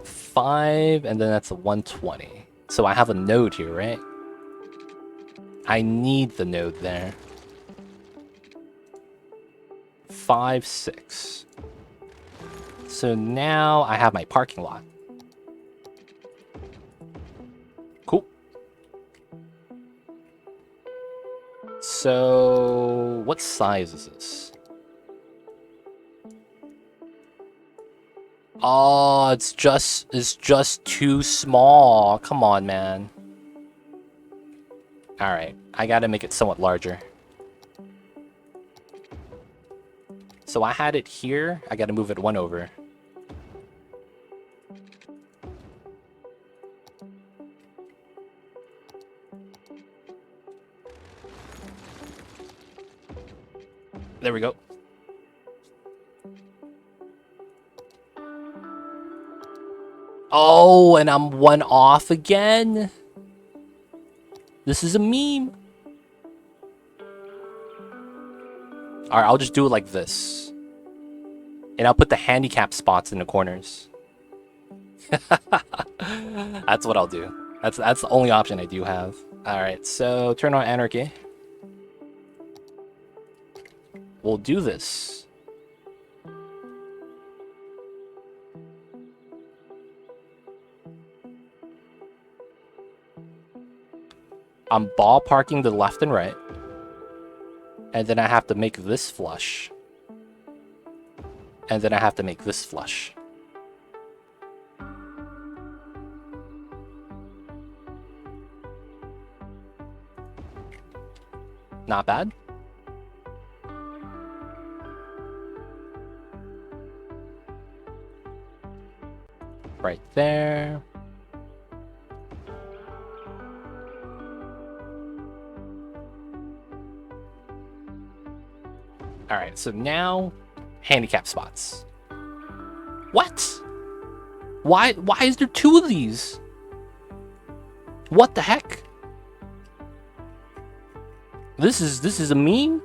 5, and then that's a 120. So I have a node here, right? I need the node there. 5, 6. So now I have my parking lot. Cool. So what size is this? Oh, it's just too small. Come on, man. All right, I gotta make it somewhat larger. So I had it here. I gotta move it 1 over. There we go. Oh, and I'm 1 off again. This is a meme. All right, I'll just do it like this. And I'll put the handicap spots in the corners. That's what I'll do. That's the only option I do have. All right, so turn on Anarchy. We'll do this. I'm ball parking the left and right. And then I have to make this flush. And then I have to make this flush. Not bad. Right there. All right, so now handicap spots. What? Why is there 2 of these? What the heck? This is a meme?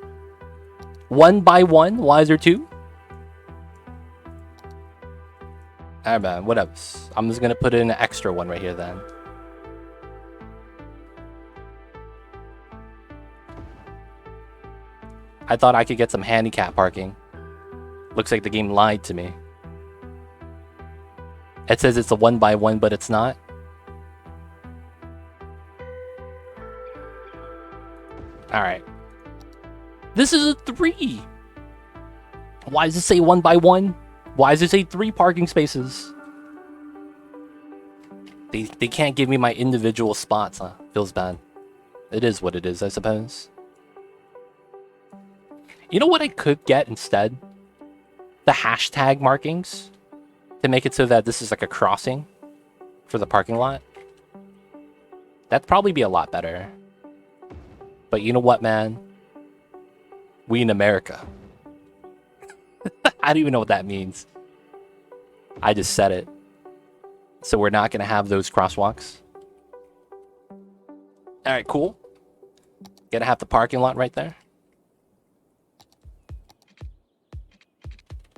1 by 1? Why is there 2? Alright, man, whatever. I'm just gonna put in an extra one right here then. I thought I could get some handicap parking. Looks like the game lied to me. It says it's a 1 by 1, but it's not. Alright. This is a 3! Why does it say 1 by 1? Why does it say 3 parking spaces? They can't give me my individual spots, huh? Feels bad. It is what it is, I suppose. You know what I could get instead? The hashtag markings. To make it so that this is like a crossing for the parking lot. That'd probably be a lot better. But you know what, man? We in America. I don't even know what that means. I just said it. So we're not going to have those crosswalks. Alright, cool. Gonna have the parking lot right there.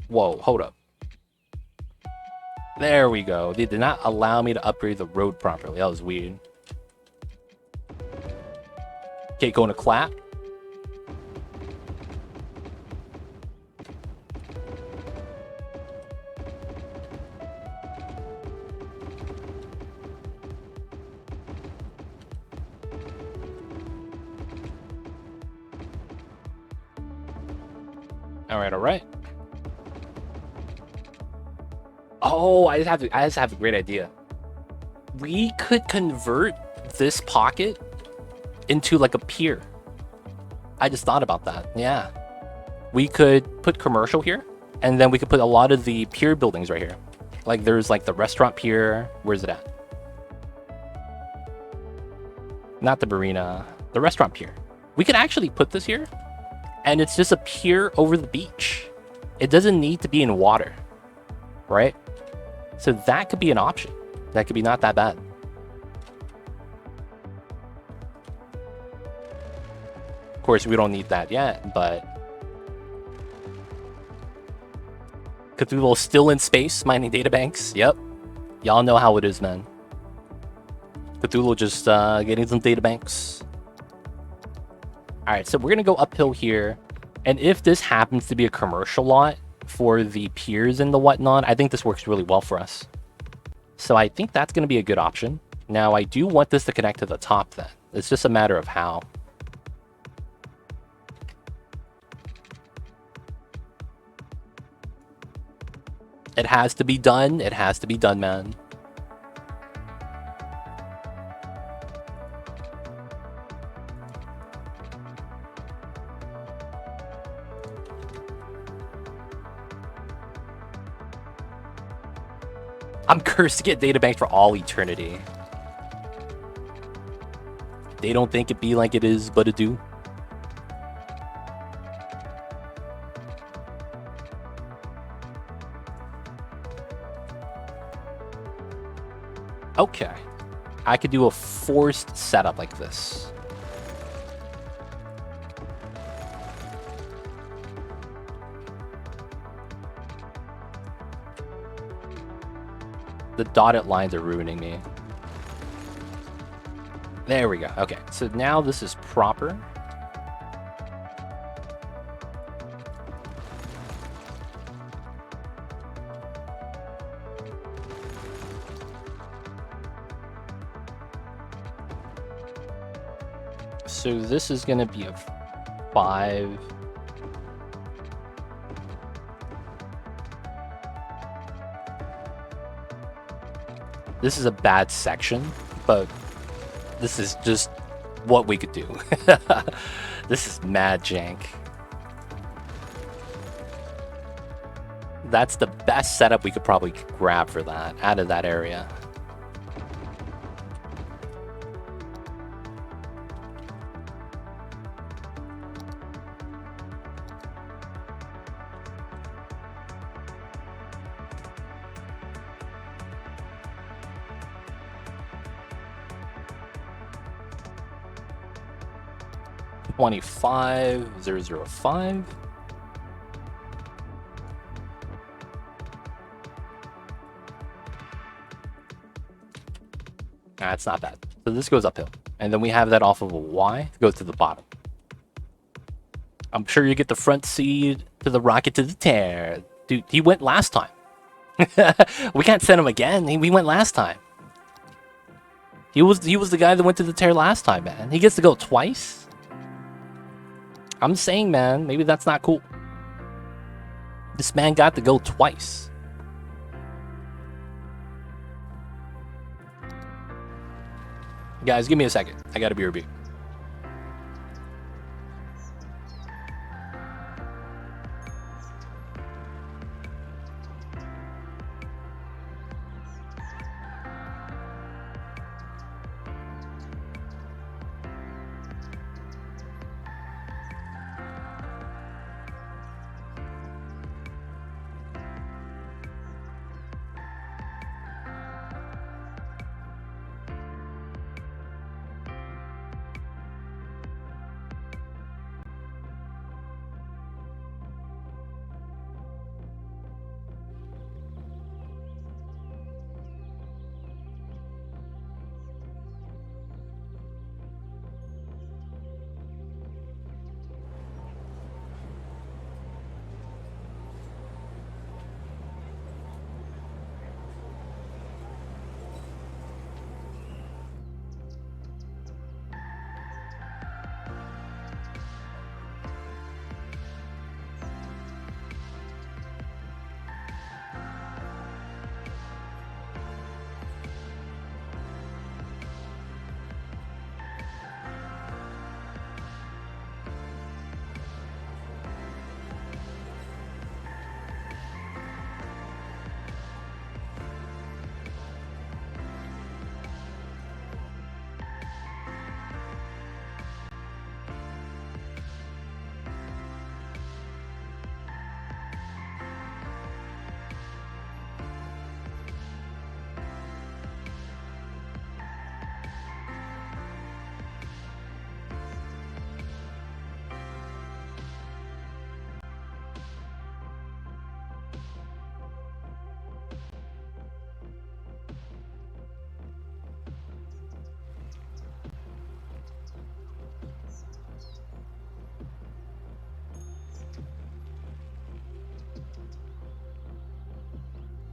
Whoa, hold up. There we go. They did not allow me to upgrade the road properly. That was weird. Okay, going to clap. All right. Oh, I just have a great idea. We could convert this pocket into like a pier. I just thought about that. Yeah. We could put commercial here, and then we could put a lot of the pier buildings right here. Like there's like the restaurant pier. Where's it at? Not the marina. The restaurant pier. We could actually put this here, and it's just a pier over the beach. It doesn't need to be in water, right? So that could be an option. That could be not that bad. Of course, we don't need that yet, but Cthulhu still in space mining databanks. Yep. Y'all know how it is, man. Cthulhu just getting some data banks. Alright, so we're gonna go uphill here. And if this happens to be a commercial lot for the piers and the whatnot, I think this works really well for us. So I think that's gonna be a good option. Now, I do want this to connect to the top then. It's just a matter of how. It has to be done. It has to be done, man. I'm cursed to get data bank for all eternity. They don't think it be like it is, but it do. Okay. I could do a forced setup like this. The dotted lines are ruining me. There we go. Okay, so now this is proper. So this is going to be a 5. This is a bad section, but this is just what we could do. This is mad jank. That's the best setup we could probably grab for that, out of that area. $25,005. That's not bad. So this goes uphill. And then we have that off of a Y to go to the bottom. I'm sure you get the front seat to the rocket to the tear. Dude, he went last time. We can't send him again. We went last time. He was the guy that went to the tear last time, man. He gets to go twice? I'm saying, man, maybe that's not cool. This man got to go twice. Guys, give me a second. I got a BRB.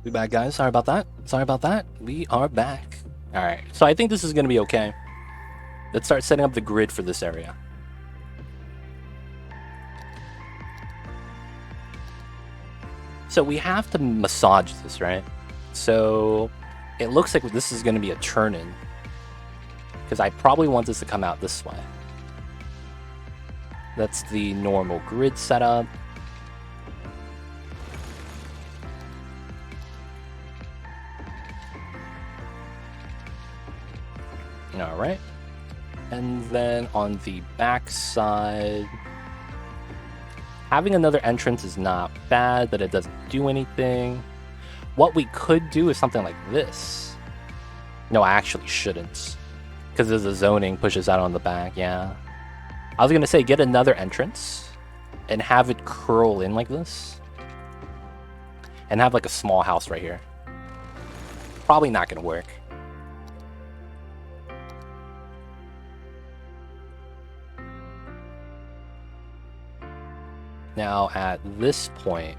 We back, guys. Sorry about that. Sorry about that. We are back. All right. So I think this is going to be okay. Let's start setting up the grid for this area. So we have to massage this, right? So it looks like this is going to be a turn-in, because I probably want this to come out this way. That's the normal grid setup. All right. And then on the back side, having another entrance is not bad, but it doesn't do anything. What we could do is something like this. No, I actually shouldn't, because the zoning pushes out on the back. Yeah, I was gonna say get another entrance and have it curl in like this, and have like a small house right here. Probably not gonna work. Now at this point,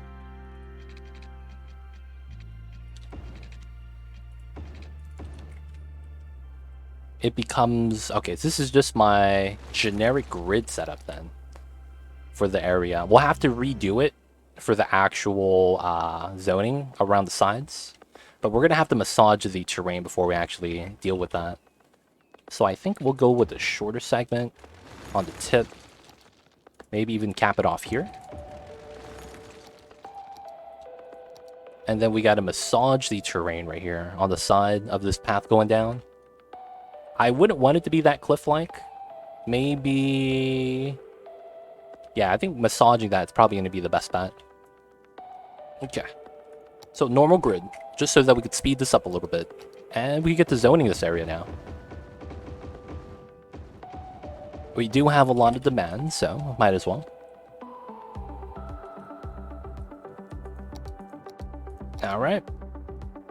it becomes, okay, this is just my generic grid setup then for the area. We'll have to redo it for the actual zoning around the sides, but we're gonna have to massage the terrain before we actually deal with that. So I think we'll go with the shorter segment on the tip, maybe even cap it off here. And then we gotta massage the terrain right here on the side of this path going down. I wouldn't want it to be that cliff-like. Maybe... yeah, I think massaging that is probably gonna be the best bet. Okay. So normal grid, just so that we could speed this up a little bit. And we get to zoning this area now. We do have a lot of demand, so might as well. Alright.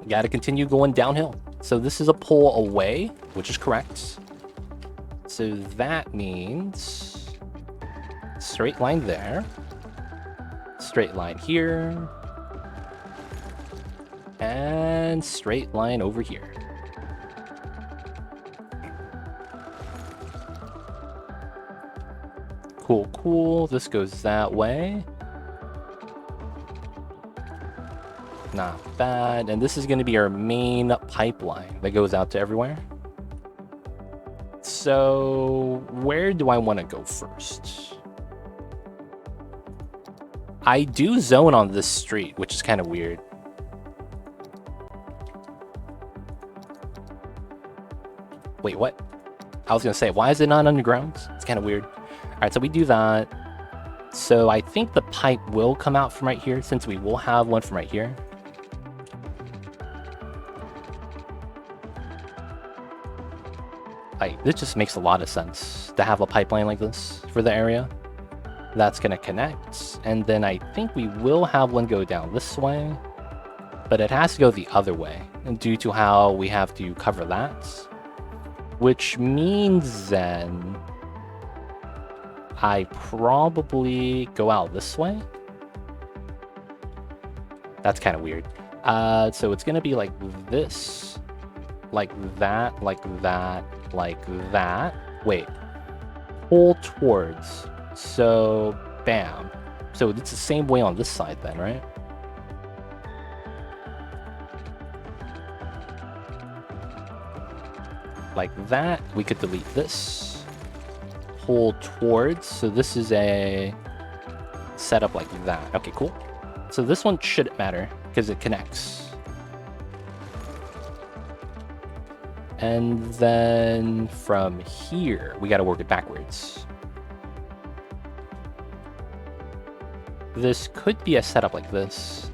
Gotta continue going downhill. So this is a pull away, which is correct. So that means straight line there. Straight line here. And straight line over here. Cool, cool. This goes that way. Not bad. And this is going to be our main pipeline that goes out to everywhere. So where do I want to go first? I do zone on this street, which is kind of weird. Wait, what? I was going to say, why is it not underground? It's kind of weird. All right, so we do that. So I think the pipe will come out from right here, since we will have one from right here. This just makes a lot of sense to have a pipeline like this for the area. That's going to connect. And then I think we will have one go down this way. But it has to go the other way, due to how we have to cover that. Which means then I probably go out this way. That's kind of weird. So it's going to be like this. Like that, like that, like that. Wait. Pull towards. So, bam. So it's the same way on this side then, right? Like that. We could delete this. Pull towards. So this is a setup like that. Okay, cool. So this one shouldn't matter because it connects. And then from here, we got to work it backwards. This could be a setup like this,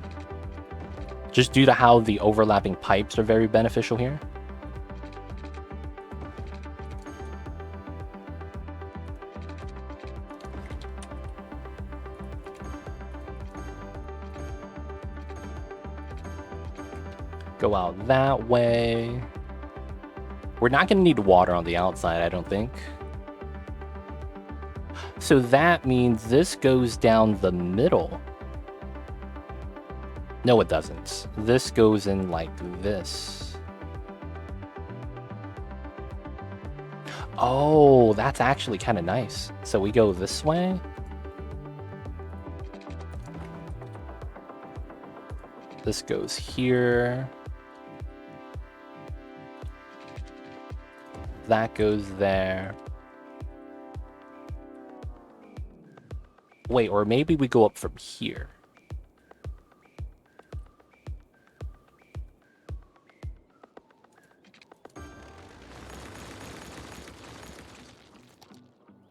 just due to how the overlapping pipes are very beneficial here. Go out that way. We're not going to need water on the outside, I don't think. So that means this goes down the middle. No, it doesn't. This goes in like this. Oh, that's actually kind of nice. So we go this way. This goes here. That goes there. Wait, or maybe we go up from here.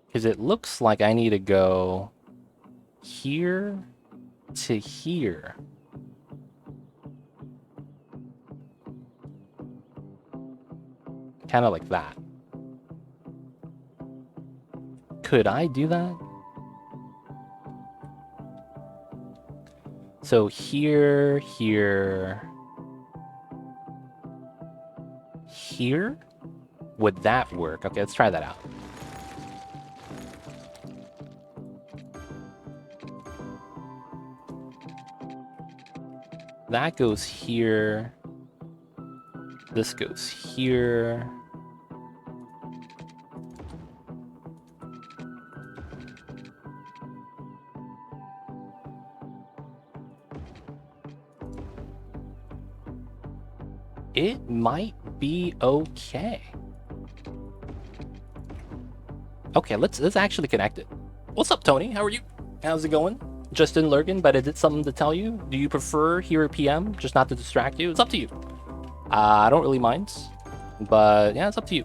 Because it looks like I need to go here to here. Kind of like that. Could I do that? So here, here, here? Would that work? Okay, let's try that out. That goes here. This goes here. It might be okay. Okay, let's actually connect it. What's up, Tony? How are you? How's it going? Just in lurking, but I did something to tell you. Do you prefer here at PM, just not to distract you? It's up to you. I don't really mind, but yeah, it's up to you.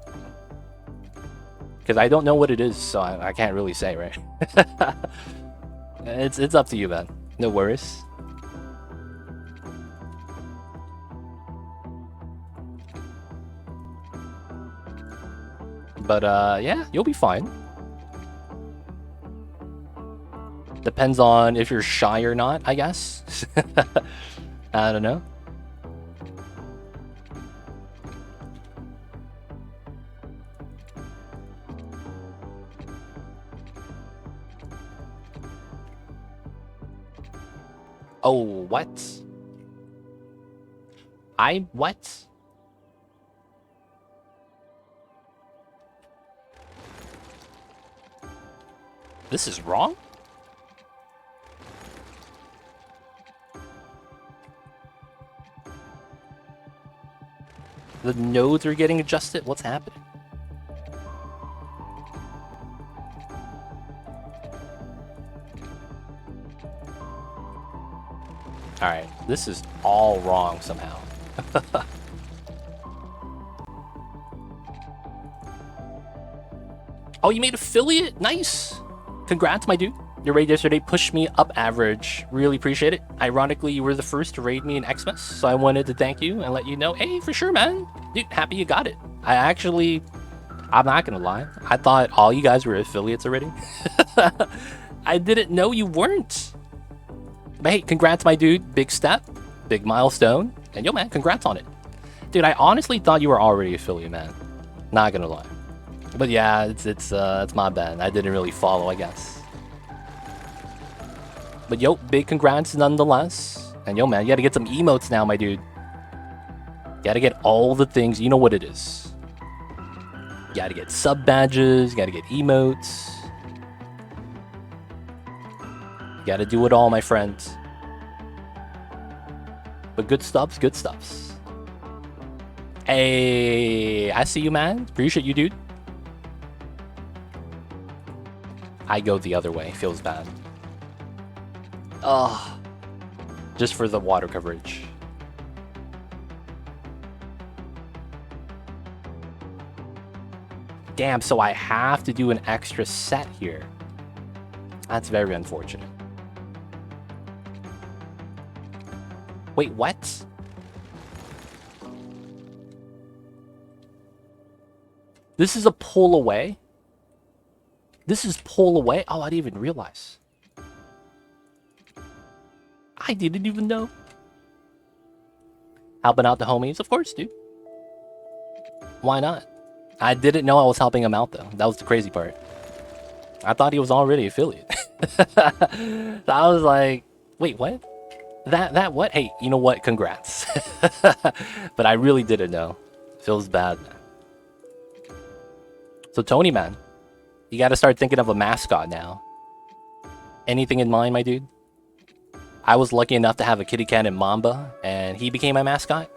Because I don't know what it is, so I can't really say, right? It's up to you, man. No worries. But yeah, you'll be fine. Depends on if you're shy or not, I guess. I don't know. Oh, what? What? This is wrong? The nodes are getting adjusted? What's happening? Alright, this is all wrong somehow. Oh, you made affiliate? Nice! Congrats, my dude. Your raid yesterday pushed me up average. Really appreciate it. Ironically, you were the first to raid me in Xmas, so I wanted to thank you and let you know, hey, for sure, man. Dude, happy you got it. I'm not gonna lie. I thought all you guys were affiliates already. I didn't know you weren't. But hey, congrats, my dude. Big step, big milestone. And yo, man, congrats on it. Dude, I honestly thought you were already affiliate, man. Not gonna lie. But yeah, it's my bad. I didn't really follow, I guess. But yo, big congrats nonetheless. And yo, man, you gotta get some emotes now, my dude. You gotta get all the things. You know what it is. You gotta get sub badges. You gotta get emotes. You gotta do it all, my friend. But good stuff's good stuffs. Hey, I see you, man. Appreciate you, dude. I go the other way. Feels bad. Ugh. Just for the water coverage. Damn, so I have to do an extra set here. That's very unfortunate. Wait, what? This is a pull away? This is pull away? Oh, I didn't even realize. I didn't even know. Helping out the homies? Of course, dude. Why not? I didn't know I was helping him out, though. That was the crazy part. I thought he was already affiliate. So I was like, wait, what? That what? Hey, you know what? Congrats. But I really didn't know. Feels bad, man. So Tony, man, you got to start thinking of a mascot now. Anything in mind, my dude? I was lucky enough to have a kitty cat in Mamba, and he became my mascot.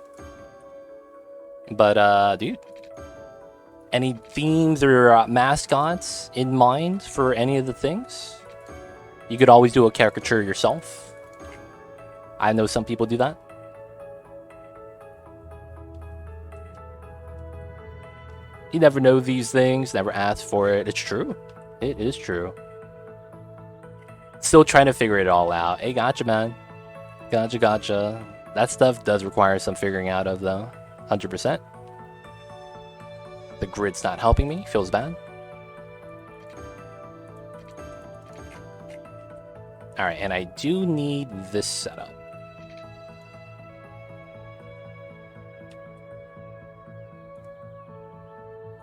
But, dude, any themes or mascots in mind for any of the things? You could always do a caricature yourself. I know some people do that. You never know these things, never ask for it. It's true. It is true. Still trying to figure it all out. Hey, gotcha, man. Gotcha. That stuff does require some figuring out of, though. 100%. The grid's not helping me. Feels bad. Alright, and I do need this setup.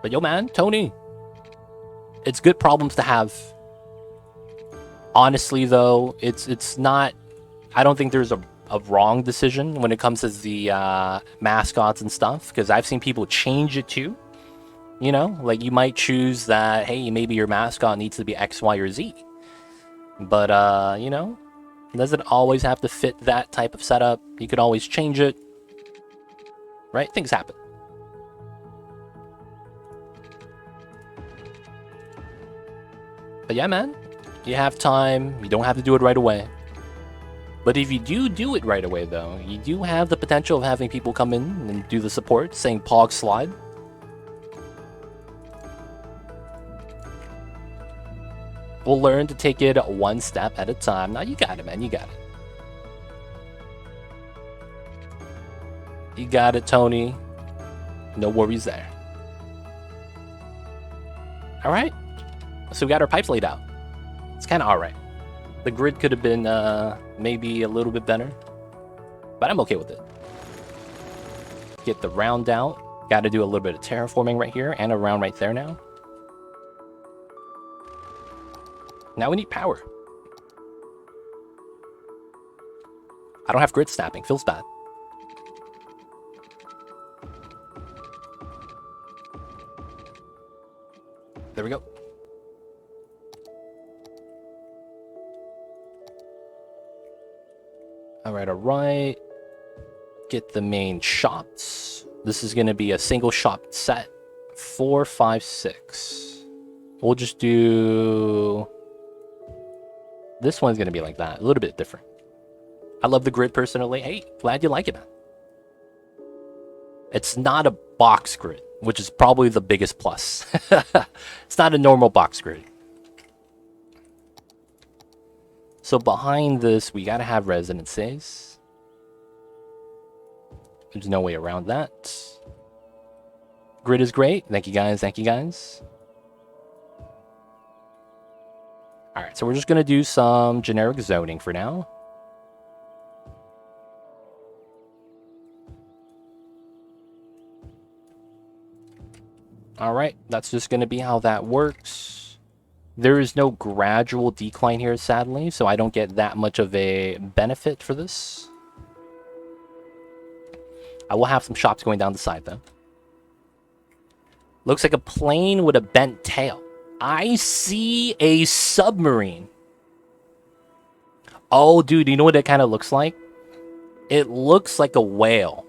But yo, man, Tony. It's good problems to have. Honestly, though, it's not... I don't think there's a wrong decision when it comes to the mascots and stuff, because I've seen people change it too. You know, like you might choose that, hey, maybe your mascot needs to be X, Y, or Z. But, you know, it doesn't always have to fit that type of setup. You could always change it. Right? Things happen. But yeah, man, you have time. You don't have to do it right away. But if you do it right away, though, you do have the potential of having people come in and do the support, saying Pog Slide. We'll learn to take it one step at a time. Now, you got it, man. You got it. You got it, Tony. No worries there. All right. So we got our pipes laid out. It's kind of all right. The grid could have been maybe a little bit better, but I'm okay with it. Get the round out. Got to do a little bit of terraforming right here and a round right there now. Now we need power. I don't have grid snapping. Feels bad. There we go. All right. Get the main shops. This is going to be a single shop set. 4, 5, 6. We'll just do... This one's going to be like that. A little bit different. I love the grid personally. Hey, glad you like it, man. It's not a box grid, which is probably the biggest plus. It's not a normal box grid. So behind this, we got to have residences. There's no way around that. Grid is great. Thank you, guys. Thank you, guys. All right, so we're just going to do some generic zoning for now. All right, that's just going to be how that works. There is no gradual decline here, sadly, so I don't get that much of a benefit for this. I will have some shops going down the side, though. Looks like a plane with a bent tail. I see a submarine. Oh, dude, you know what it kind of looks like? It looks like a whale.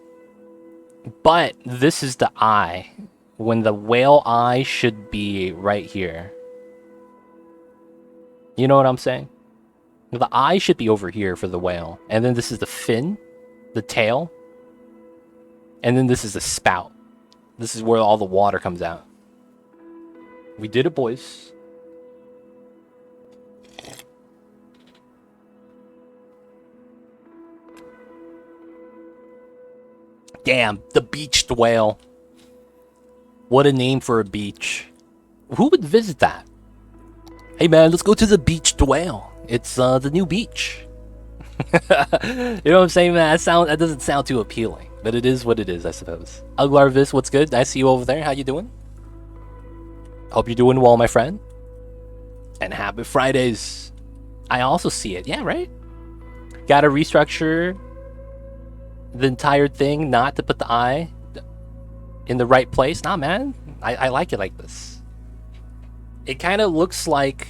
But this is the eye. When the whale eye should be right here. You know what I'm saying? The eye should be over here for the whale. And then this is the fin, the tail. And then this is the spout. This is where all the water comes out. We did it, boys. Damn, the beached whale. What a name for a beach. Who would visit that? Hey man, let's go to the beached whale. It's the new beach. You know what I'm saying, man? That doesn't sound too appealing. But it is what it is, I suppose. Uglarvis, what's good? I see you over there. How you doing? Hope you're doing well, my friend. And happy Fridays. I also see it. Yeah, right? Gotta restructure the entire thing not to put the eye in the right place. Nah, man. I like it like this. It kind of looks like...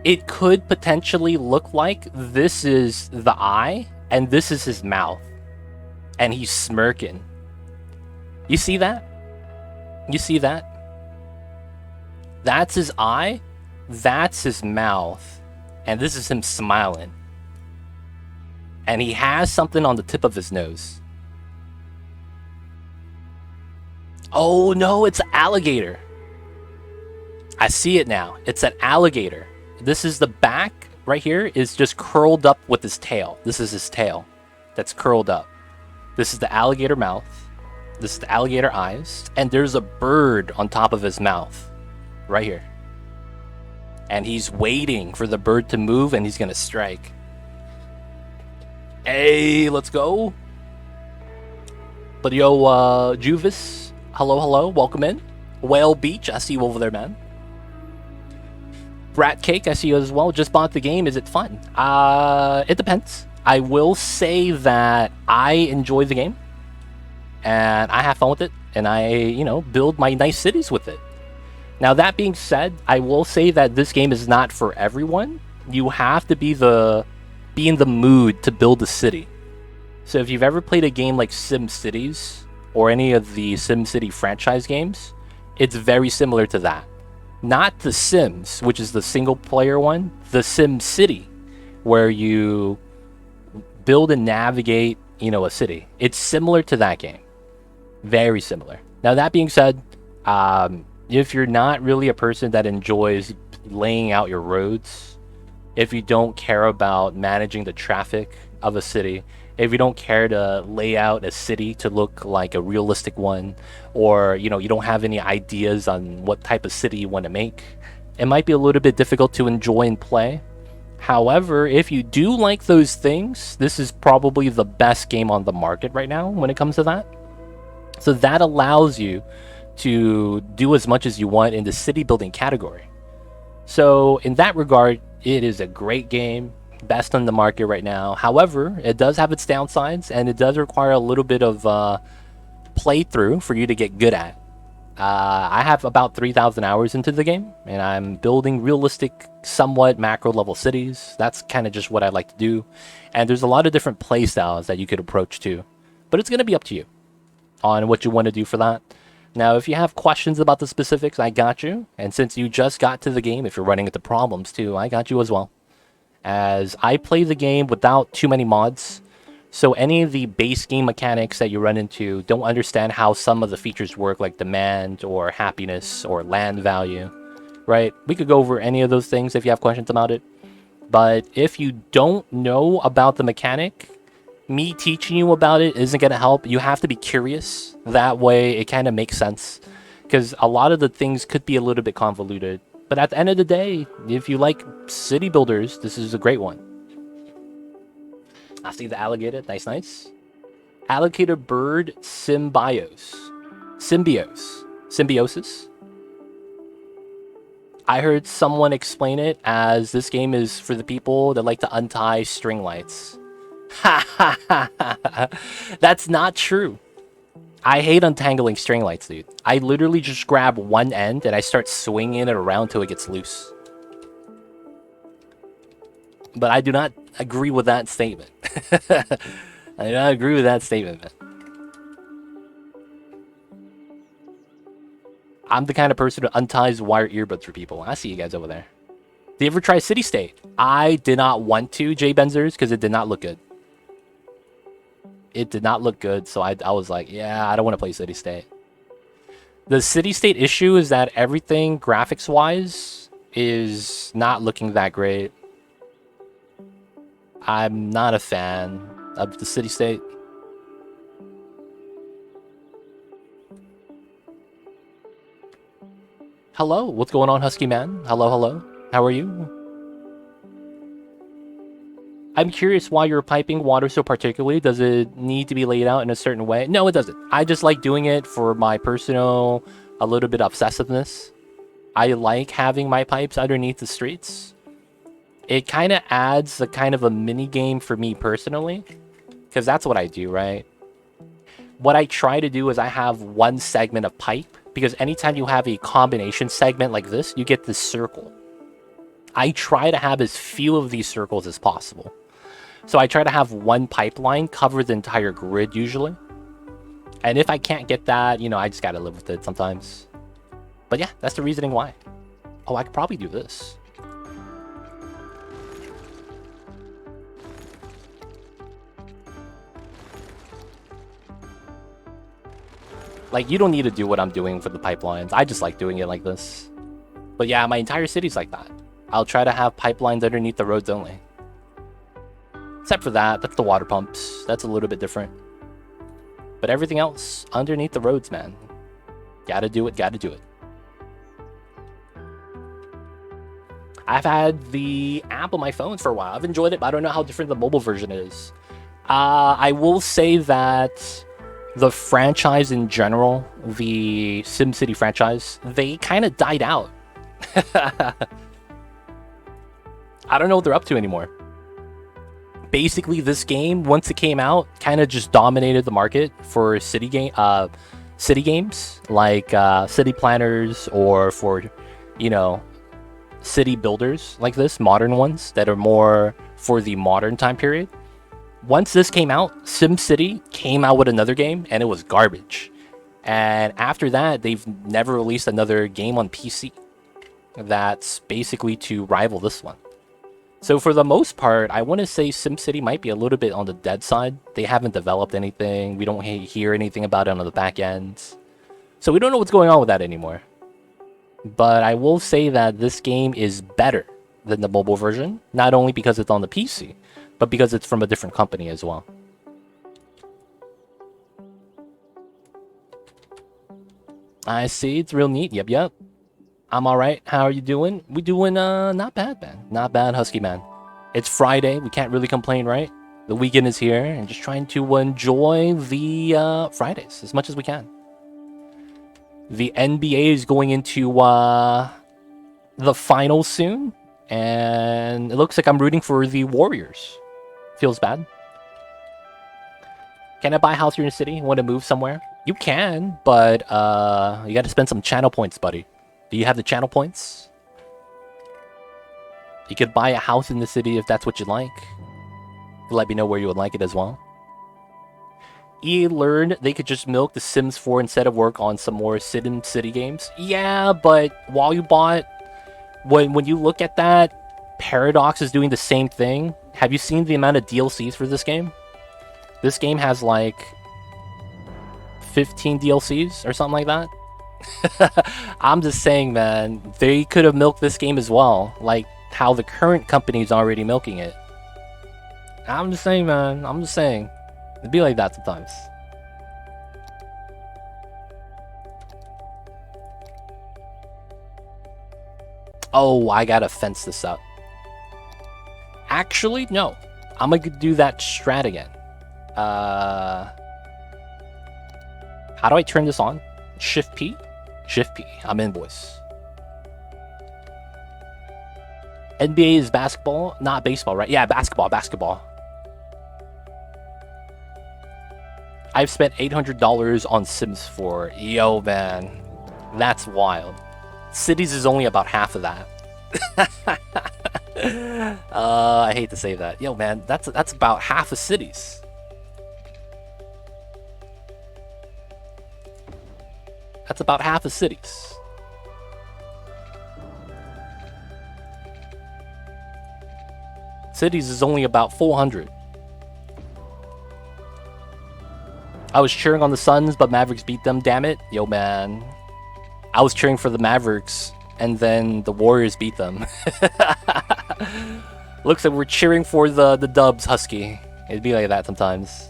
It could potentially look like this is the eye and this is his mouth. And he's smirking. You see that? You see that? That's his eye. That's his mouth. And this is him smiling. And he has something on the tip of his nose. Oh no, it's an alligator. I see it now. It's an alligator. This is the back right here is just curled up with his tail. This is his tail that's curled up. This is the alligator mouth. This is the alligator eyes. And there's a bird on top of his mouth right here. And he's waiting for the bird to move and he's going to strike. Hey, let's go. But yo, Juvis, hello, welcome in. Whale Beach, I see you over there, man. Brat Cake, I see you as well. Just bought the game. Is it fun? It depends. I will say that I enjoy the game. And I have fun with it. And I, you know, build my nice cities with it. Now, that being said, I will say that this game is not for everyone. You have to be in the mood to build a city. So if you've ever played a game like SimCities or any of the SimCity franchise games, it's very similar to that. Not The Sims, which is the single player one, the SimCity, where you build and navigate, you know, a city. It's similar to that game. Very similar. Now, that being said, if you're not really a person that enjoys laying out your roads, if you don't care about managing the traffic of a city, if you don't care to lay out a city to look like a realistic one, or, you know, you don't have any ideas on what type of city you want to make, it might be a little bit difficult to enjoy and play. However, if you do like those things, this is probably the best game on the market right now when it comes to that. So that allows you to do as much as you want in the city building category. So in that regard, it is a great game. Best on the market right now. However, it does have its downsides, and it does require a little bit of playthrough for you to get good at. I have about 3,000 hours into the game, and I'm building realistic, somewhat macro level cities. That's kind of just what I like to do. And there's a lot of different play styles that you could approach to, but it's going to be up to you on what you want to do for that. Now, if you have questions about the specifics, I got you. And since you just got to the game, if you're running into problems too, I got you as well. As I play the game without too many mods, so any of the base game mechanics that you run into don't understand how some of the features work, like demand or happiness or land value, right? We could go over any of those things if you have questions about it. But if you don't know about the mechanic, me teaching you about it isn't going to help. You have to be curious. That way it kind of makes sense, because a lot of the things could be a little bit convoluted. But at the end of the day, if you like city builders, this is a great one. I see the alligator. Nice, nice. Alligator bird symbiosis. I heard someone explain it as this game is for the people that like to untie string lights. Ha ha ha ha. That's not true. I hate untangling string lights, dude. I literally just grab one end and I start swinging it around till it gets loose. But I do not agree with that statement. I do not agree with that statement, man. I'm the kind of person who unties wire earbuds for people. I see you guys over there. Did you ever try City State? I did not want to, Jay Benzers, because it did not look good. It did not look good, so I was like, yeah, I don't want to play City State. The City State issue is that everything graphics-wise is not looking that great. I'm not a fan of the City State. Hello, what's going on, Husky Man? Hello, hello. How are you? I'm curious why you're piping water so particularly. Does it need to be laid out in a certain way? No, it doesn't. I just like doing it for my personal, a little bit obsessiveness. I like having my pipes underneath the streets. it kind of adds a kind of a mini game for me personally, because that's what I do, right? What I try to do is I have one segment of pipe, because anytime you have a combination segment like this, you get this circle. I try to have as few of these circles as possible. So I try to have one pipeline cover the entire grid usually. And if I can't get that, you know, I just gotta live with it sometimes. But yeah, that's the reasoning why. Oh, I could probably do this. Like, you don't need to do what I'm doing for the pipelines. I just like doing it like this. But yeah, my entire city's like that. I'll try to have pipelines underneath the roads only. Except for that, that's the water pumps. That's a little bit different. But everything else, underneath the roads, man. Gotta do it, gotta do it. I've had the app on my phone for a while. I've enjoyed it, but I don't know how different the mobile version is. I will say that the franchise in general, the SimCity franchise, they kind of died out. I don't know what they're up to anymore. Basically, this game, once it came out, kind of just dominated the market for city games like city planners, or for, you know, city builders like this, modern ones that are more for the modern time period. Once this came out, SimCity came out with another game, and it was garbage. And after that, they've never released another game on PC that's basically to rival this one. So for the most part, I want to say SimCity might be a little bit on the dead side. They haven't developed anything. We don't hear anything about it on the back end. So we don't know what's going on with that anymore. But I will say that this game is better than the mobile version, not only because it's on the PC, but because it's from a different company as well. I see, it's real neat. Yep. I'm alright. How are you doing? We doing not bad, man. Not bad, Husky man. It's Friday. We can't really complain, right? The weekend is here, and just trying to enjoy the Fridays as much as we can. The NBA is going into the finals soon, and it looks like I'm rooting for the Warriors. Feels bad. Can I buy a house here in the city? Want to move somewhere? You can, but you got to spend some channel points, buddy. Do you have the channel points? You could buy a house in the city if that's what you like. Let me know where you would like it as well. EA learned they could just milk The Sims 4 instead of work on some more SimCity games. Yeah, but while you bought... When you look at that, Paradox is doing the same thing. Have you seen the amount of DLCs for this game? This game has like 15 DLCs or something like that. I'm just saying, man, they could have milked this game as well, like how the current company is already milking it. I'm just saying, man. I'm just saying. It'd be like that sometimes. Oh, I gotta fence this up. Actually, no. I'm gonna do that strat again. How do I turn this on? Shift P? Shift P. I'm in, boys. NBA is basketball, not baseball, right? Yeah, basketball. I've spent $800 on Sims 4. Yo, man. That's wild. Cities is only about half of that. I hate to say that. Yo, man, that's about half of cities. That's about half of cities. Cities is only about 400. I was cheering on the Suns, but Mavericks beat them, damn it. Yo, man. I was cheering for the Mavericks, and then the Warriors beat them. Looks like we're cheering for the Dubs, Husky. It'd be like that sometimes.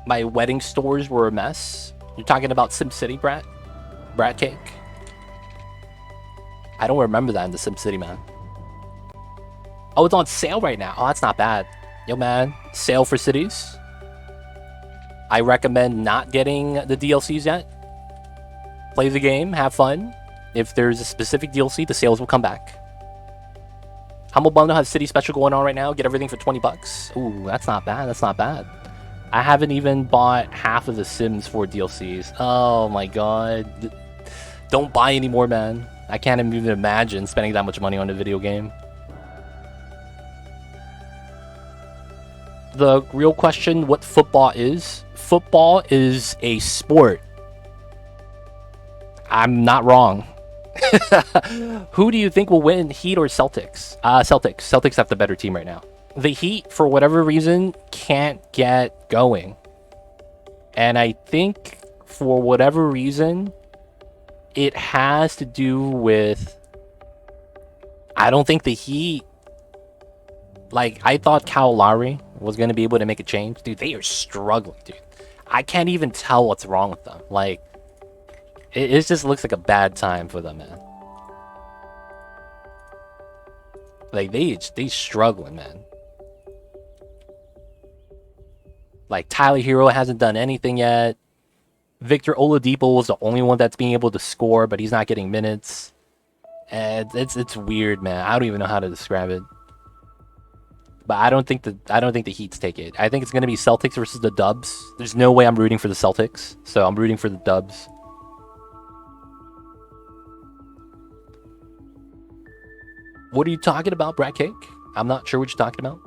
My wedding stores were a mess. You're talking about SimCity, Brat? Brat Cake? I don't remember that in the SimCity, man. Oh, it's on sale right now. Oh, that's not bad. Yo, man, sale for cities. I recommend not getting the DLCs yet. Play the game, have fun. If there's a specific DLC, the sales will come back. Humble Bundle has City Special going on right now. Get everything for 20 bucks. Ooh, that's not bad. That's not bad. I haven't even bought half of the Sims 4 DLCs. Oh my god. Don't buy anymore, man. I can't even imagine spending that much money on a video game. The real question, what football is? Football is a sport. I'm not wrong. Who do you think will win, Heat or Celtics? Celtics. Celtics have the better team right now. The Heat, for whatever reason, can't get going. And I think, for whatever reason, it has to do with... I don't think the Heat... Like, I thought Kyle Lowry was going to be able to make a change. Dude, they are struggling, dude. I can't even tell what's wrong with them. Like, it just looks like a bad time for them, man. Like, they struggling, man. Like, Tyler Hero hasn't done anything yet. Victor Oladipo was the only one that's being able to score, but he's not getting minutes. And it's weird, man. I don't even know how to describe it. But I don't think the Heats take it. I think it's gonna be Celtics versus the Dubs. There's no way I'm rooting for the Celtics, so I'm rooting for the Dubs. What are you talking about, Brad Cake? I'm not sure what you're talking about.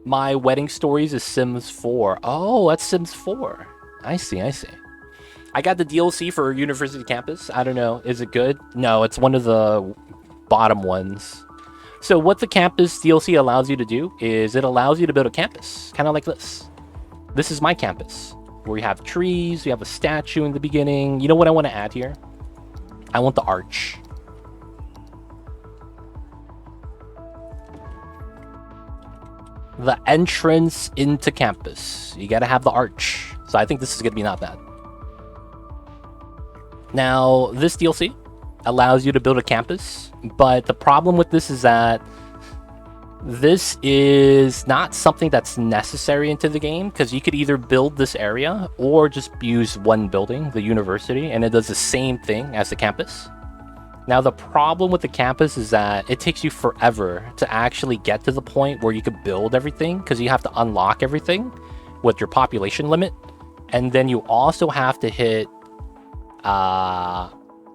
My wedding stories is Sims 4. Oh, that's Sims 4. I see, I see. I got the DLC for University Campus. I don't know. Is it good? No, it's one of the bottom ones. So what the campus DLC allows you to do is it allows you to build a campus. Kind of like this. This is my campus. Where we have trees, we have a statue in the beginning. You know what I want to add here? I want the arch. The entrance into campus. You gotta have the arch. So I think this is gonna be not bad. Now, this DLC allows you to build a campus, but the problem with this is that this is not something that's necessary into the game, because you could either build this area or just use one building, the university, and it does the same thing as the campus. Now, the problem with the campus is that it takes you forever to actually get to the point where you could build everything, because you have to unlock everything with your population limit, and then you also have to hit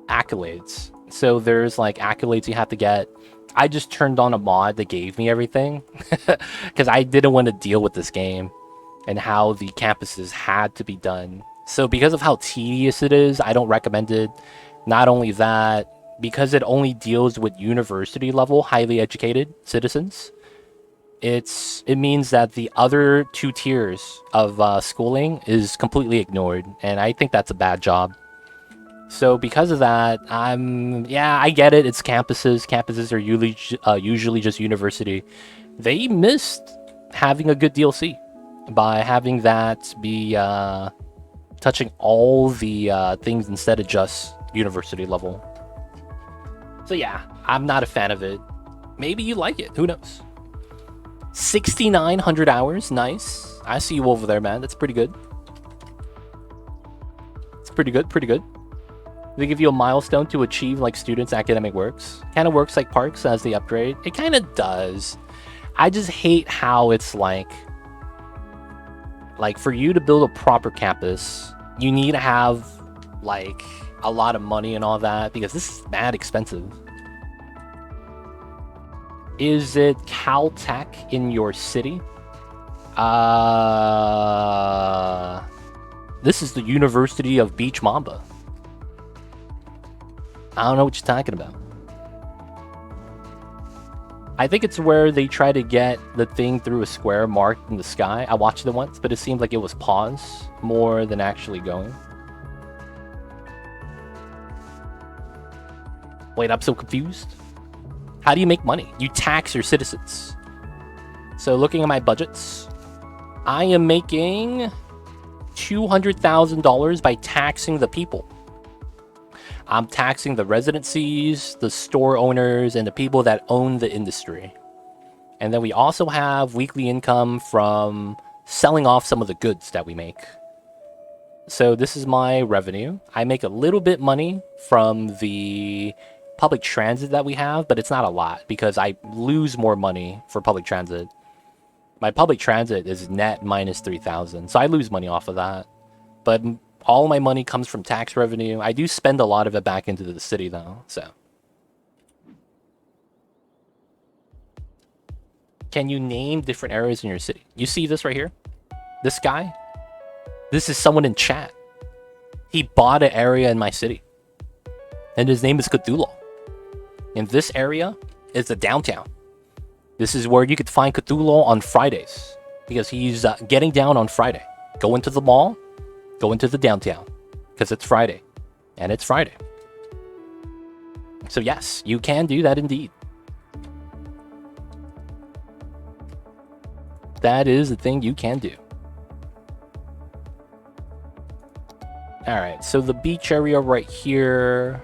accolades. So there's like accolades you have to get. I just turned on a mod that gave me everything because I didn't want to deal with this game and how the campuses had to be done. So because of how tedious it is, I don't recommend it. Not only that, because it only deals with university level highly educated citizens, it means that the other two tiers of schooling is completely ignored, and I think that's a bad job. So because of that, yeah, I get it. It's campuses. Campuses are usually just university. They missed having a good DLC by having that be touching all the things instead of just university level. So yeah, I'm not a fan of it. Maybe you like it. Who knows? 6,900 hours. Nice. I see you over there, man. That's pretty good. It's pretty good. Pretty good. They give you a milestone to achieve like students' academic works. Kind of works like Parks as the upgrade. It kind of does. I just hate how it's like for you to build a proper campus, you need to have like a lot of money and all that, because this is mad expensive. Is it Caltech in your city? This is the University of Beach Mamba. I don't know what you're talking about. I think it's where they try to get the thing through a square marked in the sky. I watched it once, but it seemed like it was pause more than actually going. Wait, I'm so confused. How do you make money? You tax your citizens. So looking at my budgets, I am making $200,000 by taxing the people. I'm taxing the residencies, the store owners, and the people that own the industry. And then we also have weekly income from selling off some of the goods that we make. So this is my revenue. I make a little bit money from the public transit that we have, but it's not a lot because I lose more money for public transit. My public transit is net minus 3,000, so I lose money off of that. But all my money comes from tax revenue. I do spend a lot of it back into the city though, so. Can you name different areas in your city? You see this right here? This guy? This is someone in chat. He bought an area in my city. And his name is Cthulhu. And this area is the downtown. This is where you could find Cthulhu on Fridays. Because he's getting down on Friday. Go into the mall. Go into the downtown. Because it's Friday. And it's Friday. So yes, you can do that indeed. That is the thing you can do. Alright, so the beach area right here.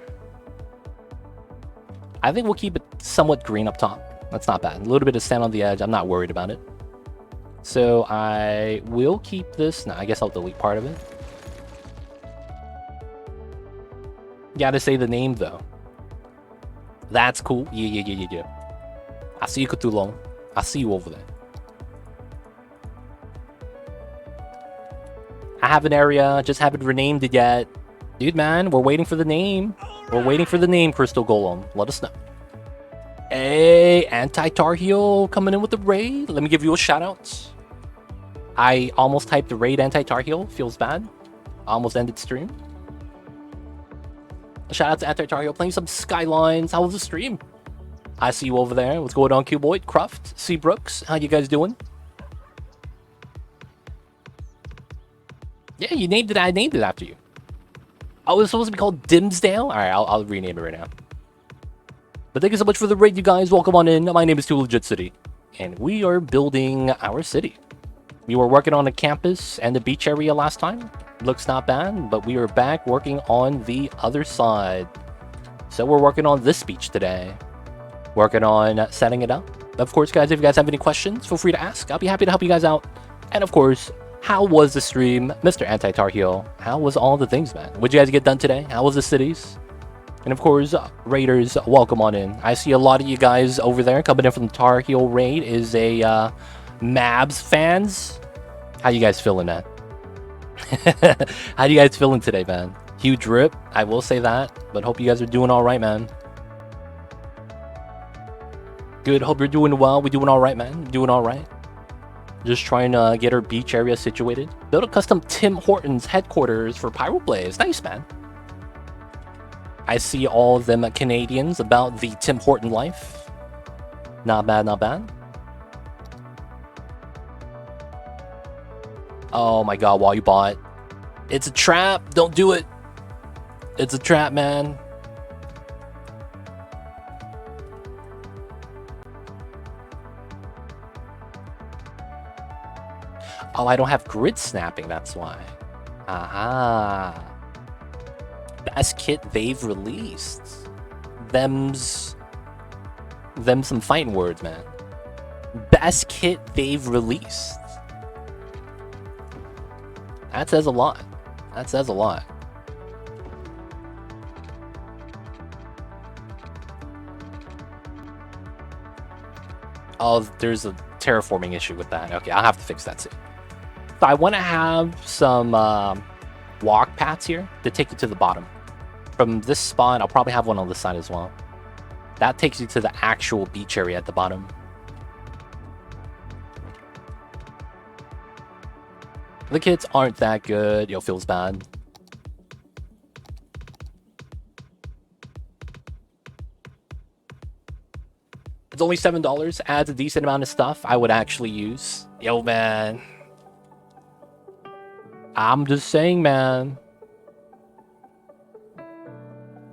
I think we'll keep it somewhat green up top. That's not bad. A little bit of sand on the edge. I'm not worried about it. So I will keep this. No, I guess I'll delete part of it. Gotta say the name though. That's cool. Yeah. I see you, Cthulhu. I see you over there. I have an area, just haven't renamed it yet. Dude, man, we're waiting for the name. We're waiting for the name, Crystal Golem. Let us know. Hey, Anti-Tar Heel coming in with the raid. Let me give you a shout out. I almost typed the raid Anti-Tar Heel. Feels bad. Almost ended stream. A shout out to Anti-Tar Heel playing some Skylines. How was the stream? I see you over there. What's going on, Q-Boy? Cruft, C. Brooks. How you guys doing? Yeah, you named it. I named it after you. Oh, it's supposed to be called Dimsdale? Alright, I'll rename it right now. But thank you so much for the raid, you guys. Welcome on in. My name is Too Legit City. And we are building our city. We were working on a campus and the beach area last time. Looks not bad, but we are back working on the other side. So we're working on this beach today. Working on setting it up. Of course, guys, if you guys have any questions, feel free to ask. I'll be happy to help you guys out. And of course, how was the stream, Mr. Anti-Tar Heel? How was all the things, man? What'd you guys get done today? How was the cities? And of course, raiders, welcome on in. I see a lot of you guys over there coming in from the Tar Heel raid. Is a Mabs fans. How you guys feeling, man? How you guys feeling today, man? Huge rip, I will say that. But hope you guys are doing all right, man. Good, hope you're doing well. We're doing all right, man. Doing all right. Just trying to get our beach area situated. Build a custom Tim Hortons headquarters for Pyroplays. Nice, man. I see all of them Canadians about the Tim Horton life. Not bad, not bad. Oh my god, while you bought. It's a trap. Don't do it. It's a trap, man. Oh, I don't have grid snapping, that's why. Aha. Best kit they've released. Them's some fighting words, man. Best kit they've released. That says a lot. That says a lot. Oh, there's a terraforming issue with that. Okay, I'll have to fix that soon. So I want to have some walk paths here to take you to the bottom. From this spot, I'll probably have one on this side as well. That takes you to the actual beach area at the bottom. The kits aren't that good. Yo, feels bad. It's only $7. Adds a decent amount of stuff I would actually use. Yo, man. I'm just saying, man.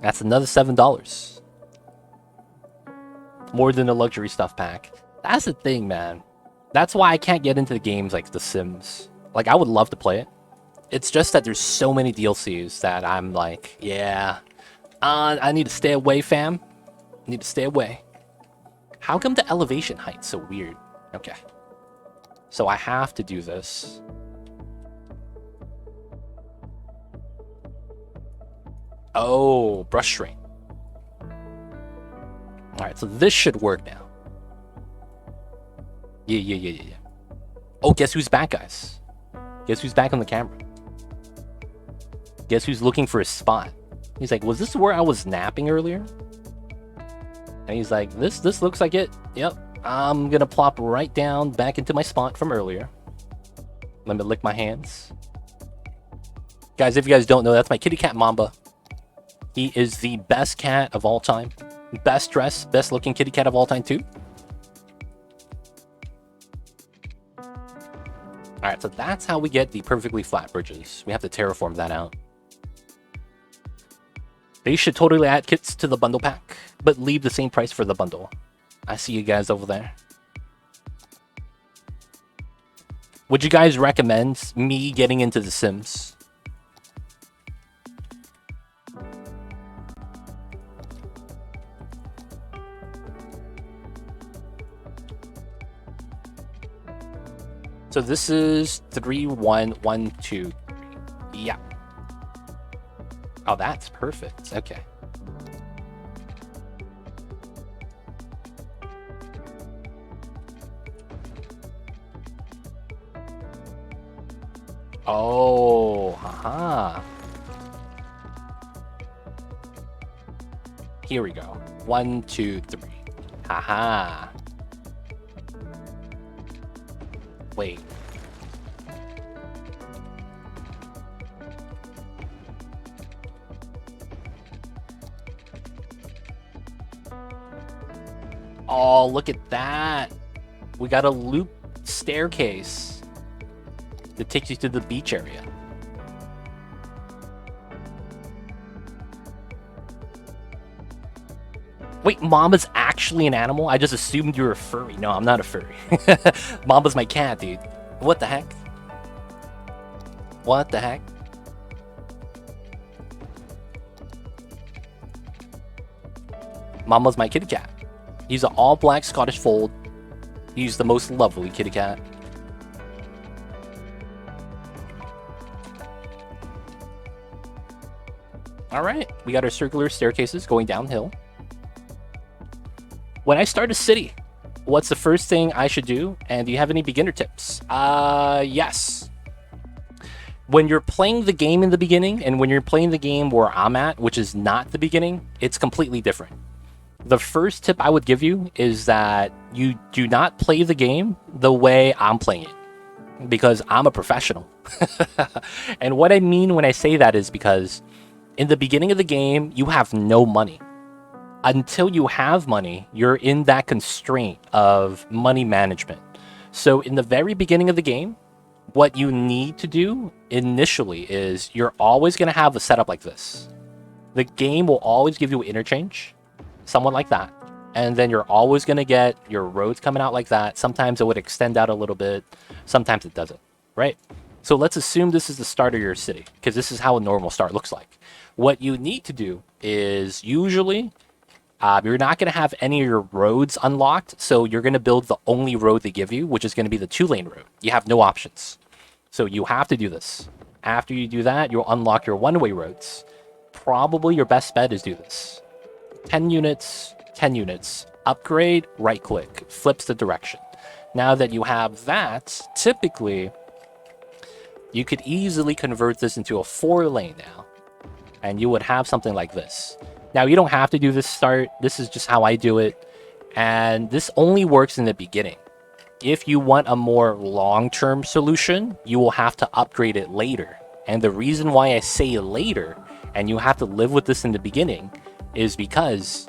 That's another $7. More than a luxury stuff pack. That's the thing, man. That's why I can't get into the games like The Sims. Like, I would love to play it. It's just that there's so many DLCs that I'm like, yeah. I need to stay away, fam. I need to stay away. How come the elevation height's so weird? Okay. So I have to do this. Oh, brush strain. Alright, so this should work now. Yeah. Oh, guess who's back, guys? Guess who's back on the camera? Guess who's looking for a spot? He's like, was this where I was napping earlier? And he's like, this looks like it. Yep. I'm gonna plop right down back into my spot from earlier. Let me lick my hands. Guys, if you guys don't know, that's my kitty cat Mamba. He is the best cat of all time. Best dressed, best looking kitty cat of all time too. Alright, so that's how we get the perfectly flat bridges. We have to terraform that out. They should totally add kits to the bundle pack, but leave the same price for the bundle. I see you guys over there. Would you guys recommend me getting into The Sims? So this is 3-1-1-2. Yeah. Oh, that's perfect. Okay. Oh, haha. Here we go. 1, 2, 3. Haha. Wait. Oh, look at that. We got a loop staircase that takes you to the beach area. Wait, Mamba's actually an animal? I just assumed you were a furry. No, I'm not a furry. Mamba's my cat, dude. What the heck? What the heck? Mamba's my kitty cat. He's an all-black Scottish fold. He's the most lovely kitty cat. Alright, we got our circular staircases going downhill. When I start a city, what's the first thing I should do? And do you have any beginner tips? Yes. When you're playing the game in the beginning, and when you're playing the game where I'm at, which is not the beginning, it's completely different. The first tip I would give you is that you do not play the game the way I'm playing it, because I'm a professional. And what I mean when I say that is because in the beginning of the game, you have no money. Until you have money, you're in that constraint of money management. So in the very beginning of the game, what you need to do initially is you're always going to have a setup like this. The game will always give you interchange, somewhat like that. And then you're always going to get your roads coming out like that. Sometimes it would extend out a little bit. Sometimes it doesn't, right? So let's assume this is the start of your city, because this is how a normal start looks like. What you need to do is usually... you're not going to have any of your roads unlocked, so you're going to build the only road they give you, which is going to be the 2-lane road. You have no options. So you have to do this. After you do that, you'll unlock your one-way roads. Probably your best bet is do this. 10 units, 10 units. Upgrade, right-click. Flips the direction. Now that you have that, typically, you could easily convert this into a 4-lane now. And you would have something like this. Now, you don't have to do this start. This is just how I do it. And this only works in the beginning. If you want a more long-term solution, you will have to upgrade it later. And the reason why I say later, and you have to live with this in the beginning, is because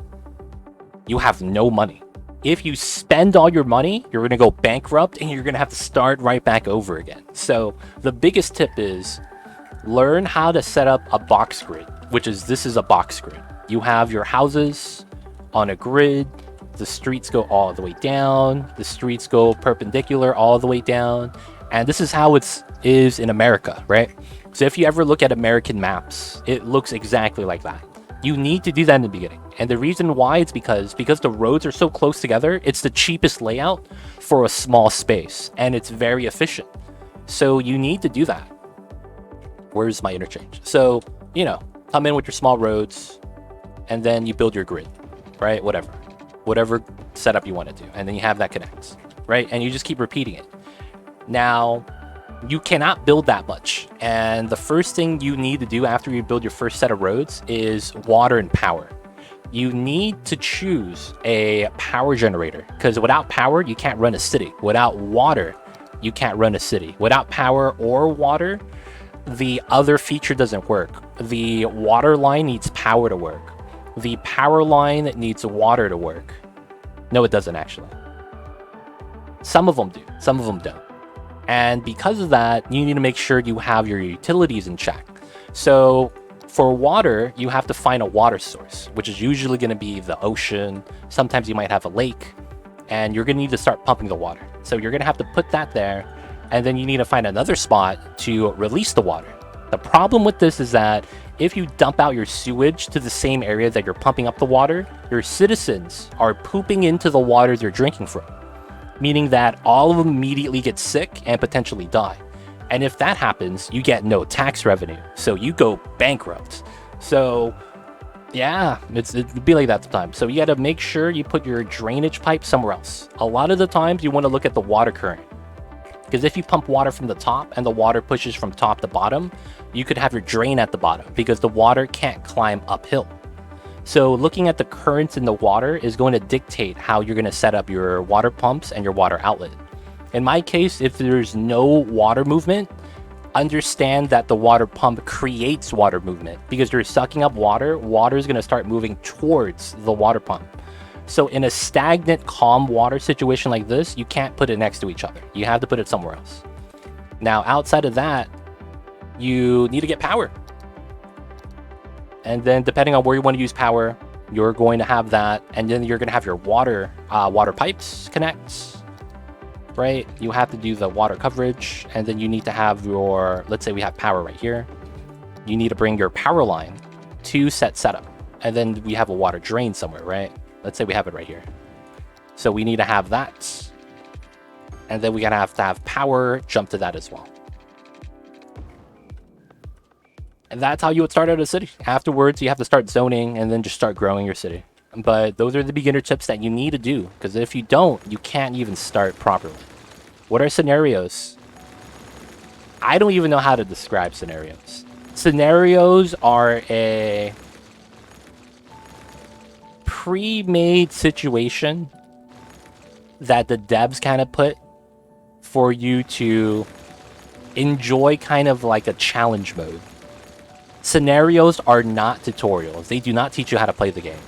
you have no money. If you spend all your money, you're going to go bankrupt and you're going to have to start right back over again. So the biggest tip is learn how to set up a box grid, which is this is a box grid. You have your houses on a grid. The streets go all the way down. The streets go perpendicular all the way down. And this is how it is in America, right? So if you ever look at American maps, it looks exactly like that. You need to do that in the beginning. And the reason why is because the roads are so close together, it's the cheapest layout for a small space, and it's very efficient. So you need to do that. Where's my interchange? So, you know, come in with your small roads, and then you build your grid, right? Whatever setup you want to do. And then you have that connect, right? And you just keep repeating it. Now, you cannot build that much. And the first thing you need to do after you build your first set of roads is water and power. You need to choose a power generator, because without power, you can't run a city. Without water, you can't run a city. Without power or water, the other feature doesn't work. The water line needs power to work. The power line needs water to work. No, it doesn't actually. Some of them do, some of them don't. And because of that, you need to make sure you have your utilities in check. So for water, you have to find a water source, which is usually going to be the ocean. Sometimes you might have a lake, and you're going to need to start pumping the water. So you're going to have to put that there, and then you need to find another spot to release the water. The problem with this is that if you dump out your sewage to the same area that you're pumping up the water, your citizens are pooping into the water they're drinking from, meaning that all of them immediately get sick and potentially die. And if that happens, you get no tax revenue, so you go bankrupt. So yeah, it'd be like that sometimes. So you got to make sure you put your drainage pipe somewhere else. A lot of the times you want to look at the water current, because if you pump water from the top and the water pushes from top to bottom, you could have your drain at the bottom because the water can't climb uphill. So looking at the currents in the water is going to dictate how you're going to set up your water pumps and your water outlet. In my case, if there's no water movement, understand that the water pump creates water movement because you're sucking up water. Water is going to start moving towards the water pump. So in a stagnant, calm water situation like this, you can't put it next to each other. You have to put it somewhere else. Now, outside of that, you need to get power. And then depending on where you want to use power, you're going to have that. And then you're going to have your water pipes connect, right? You have to do the water coverage. And then you need to have your, let's say we have power right here. You need to bring your power line to setup. And then we have a water drain somewhere, right? Let's say we have it right here. So we need to have that. And then we're going to have power jump to that as well. And that's how you would start out a city. Afterwards, you have to start zoning and then just start growing your city. But those are the beginner tips that you need to do, because if you don't, you can't even start properly. What are scenarios? I don't even know how to describe scenarios. Scenarios are a pre-made situation that the devs kind of put for you to enjoy, kind of like a challenge mode. Scenarios are not tutorials. They do not teach you how to play the game.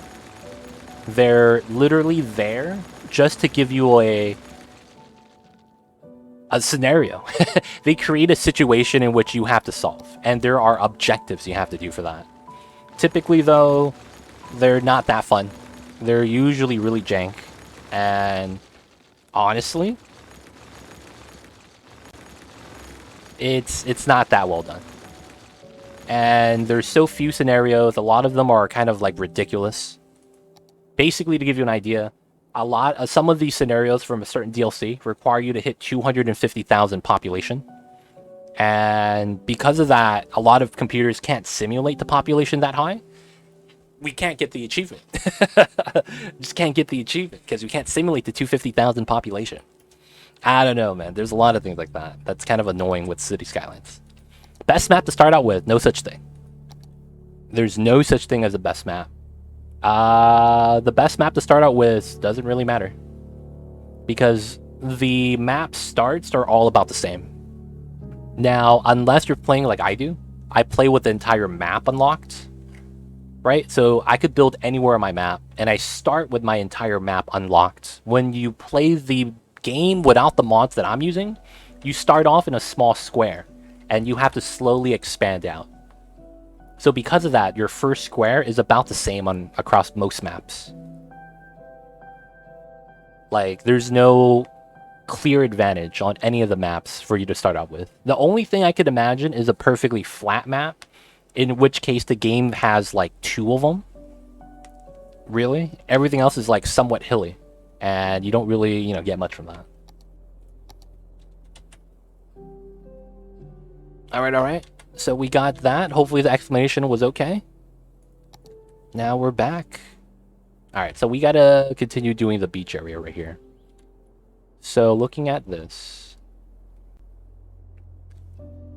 They're literally there just to give you a scenario. They create a situation in which you have to solve, and there are objectives you have to do for that. Typically, though, they're not that fun. They're usually really jank, and honestly, it's not that well done. And there's so few scenarios. A lot of them are kind of like ridiculous. Basically, to give you an idea, some of these scenarios from a certain DLC require you to hit 250,000 population. And because of that, a lot of computers can't simulate the population that high. We can't get the achievement. Just can't get the achievement because we can't simulate the 250,000 population. I don't know, man. There's a lot of things like that. That's kind of annoying with City Skylines. Best map to start out with, no such thing. There's no such thing as a best map. The best map to start out with doesn't really matter, because the map starts are all about the same. Now, unless you're playing like I do, I play with the entire map unlocked, right? So I could build anywhere on my map, and I start with my entire map unlocked. When you play the game without the mods that I'm using, you start off in a small square, and you have to slowly expand out. So because of that, your first square is about the same across most maps. Like, there's no clear advantage on any of the maps for you to start out with. The only thing I could imagine is a perfectly flat map In which case the game has like 2 of them. Really? Everything else is like somewhat hilly. And you don't really, you know, get much from that. Alright. So we got that. Hopefully the explanation was okay. Now we're back. Alright, so we gotta continue doing the beach area right here. So looking at this.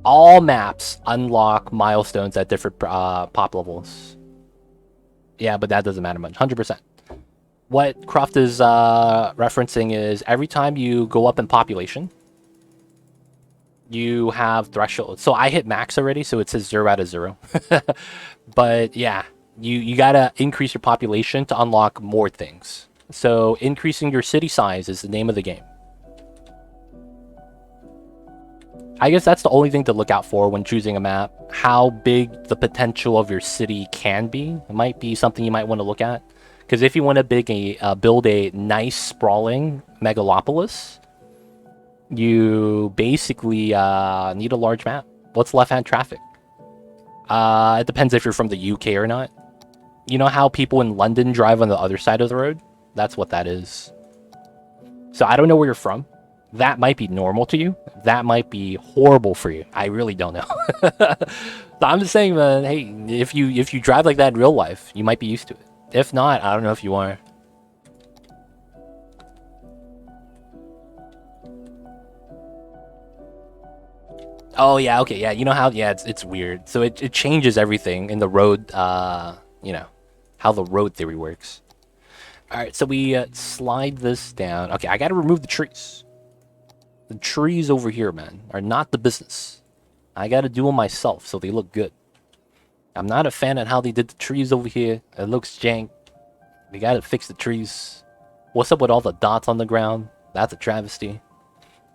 All maps unlock milestones at different pop levels. Yeah, but that doesn't matter much. 100%. What Croft is referencing is every time you go up in population, you have threshold. So I hit max already, so it says 0 out of 0. But yeah, you gotta increase your population to unlock more things. So increasing your city size is the name of the game. I guess that's the only thing to look out for when choosing a map. How big the potential of your city can be. It might be something you might want to look at. Because if you want to build a nice, sprawling megalopolis, you basically need a large map. What's left-hand traffic? It depends if you're from the UK or not. You know how people in London drive on the other side of the road? That's what that is. So I don't know where you're from. That might be normal to you. That might be horrible for you. I really don't know. So I'm just saying, man, hey, if you drive like that in real life, you might be used to it. If not, I don't know if you are. Oh yeah, okay, yeah. You know how it's weird. So it changes everything in the road. You know how the road theory works. All right, so we slide this down. Okay, I got to remove the trees. The trees over here, man, are not the business. I got to do them myself so they look good. I'm not a fan of how they did the trees over here. It looks jank. We got to fix the trees. What's up with all the dots on the ground? That's a travesty.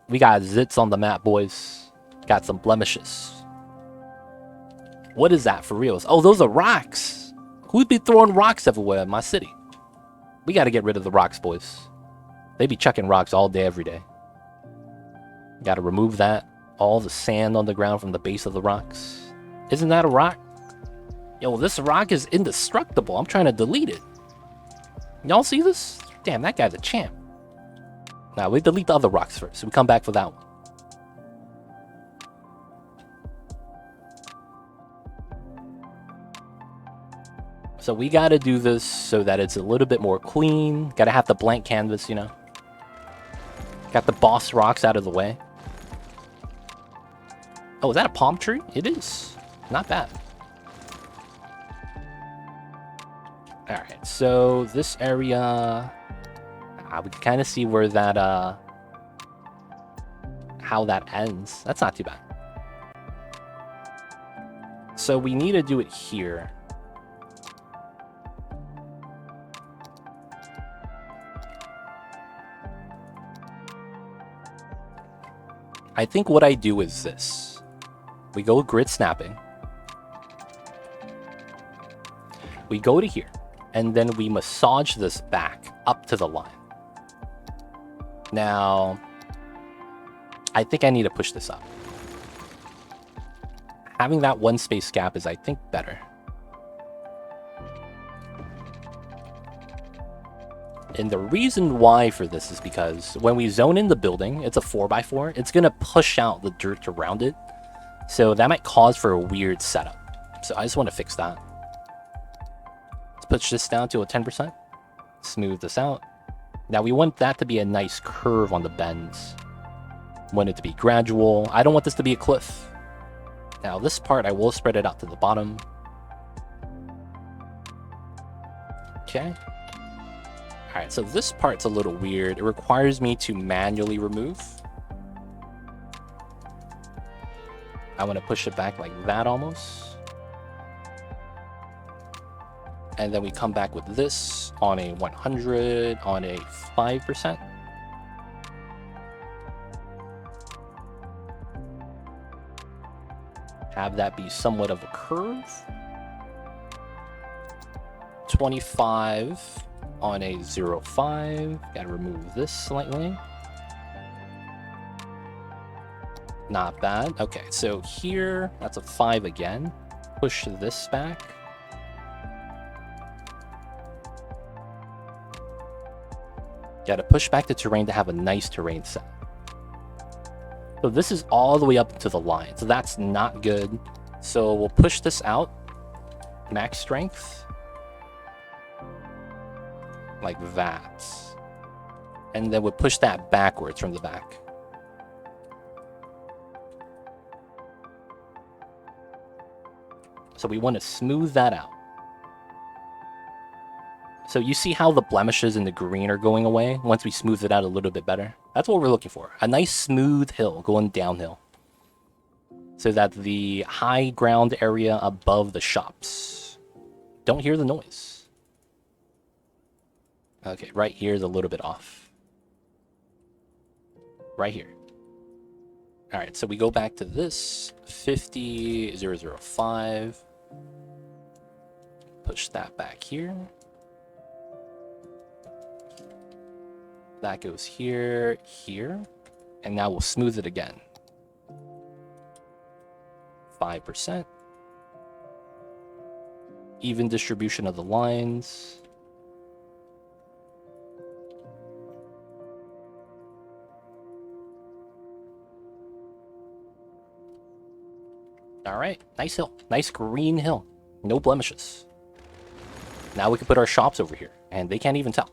We got zits on the map, boys. Got some blemishes. What is that for reals? Oh, those are rocks. Who'd be throwing rocks everywhere in my city? We got to get rid of the rocks, boys. They be chucking rocks all day, every day. Got to remove that. All the sand on the ground from the base of the rocks. Isn't that a rock? Yo, this rock is indestructible. I'm trying to delete it. Y'all see this? Damn, that guy's a champ. Now, we delete the other rocks first. So we come back for that one. So we got to do this so that it's a little bit more clean. Got to have the blank canvas, you know. Got the boss rocks out of the way. Oh, is that a palm tree? It is. Not bad. Alright, so this area... we can kind of see where that, how that ends. That's not too bad. So we need to do it here. I think what I do is this. We go grid snapping. We go to here. And then we massage this back up to the line. Now, I think I need to push this up. Having that one space gap is, I think, better. And the reason why for this is because when we zone in the building, it's a 4x4. It's going to push out the dirt around it. So that might cause for a weird setup. So I just want to fix that. Let's push this down to a 10%. Smooth this out. Now we want that to be a nice curve on the bends. Want it to be gradual. I don't want this to be a cliff. Now this part, I will spread it out to the bottom. Okay. Alright, so this part's a little weird. It requires me to manually remove. I want to push it back like that almost. And then we come back with this on a 100, on a 5%. Have that be somewhat of a curve. 25 on a 0.5. Gotta remove this slightly. Not bad. Okay, so here, that's a 5 again. push this back. Gotta push back the terrain to have a nice terrain set. So this is all the way up to the line, so that's not good. So we'll push this out, max strength, like that. And then we'll push that backwards from the back. So we want to smooth that out. So you see how the blemishes in the green are going away once we smooth it out a little bit better? That's what we're looking for. A nice smooth hill going downhill. So that the high ground area above the shops don't hear the noise. Okay, right here is a little bit off. Right here. All right, so we go back to this 50,005. Push that back here. That goes here, here, and now we'll smooth it again. 5%. Even distribution of the lines. All right, nice hill, nice green hill, no blemishes. Now we can put our shops over here, and they can't even tell.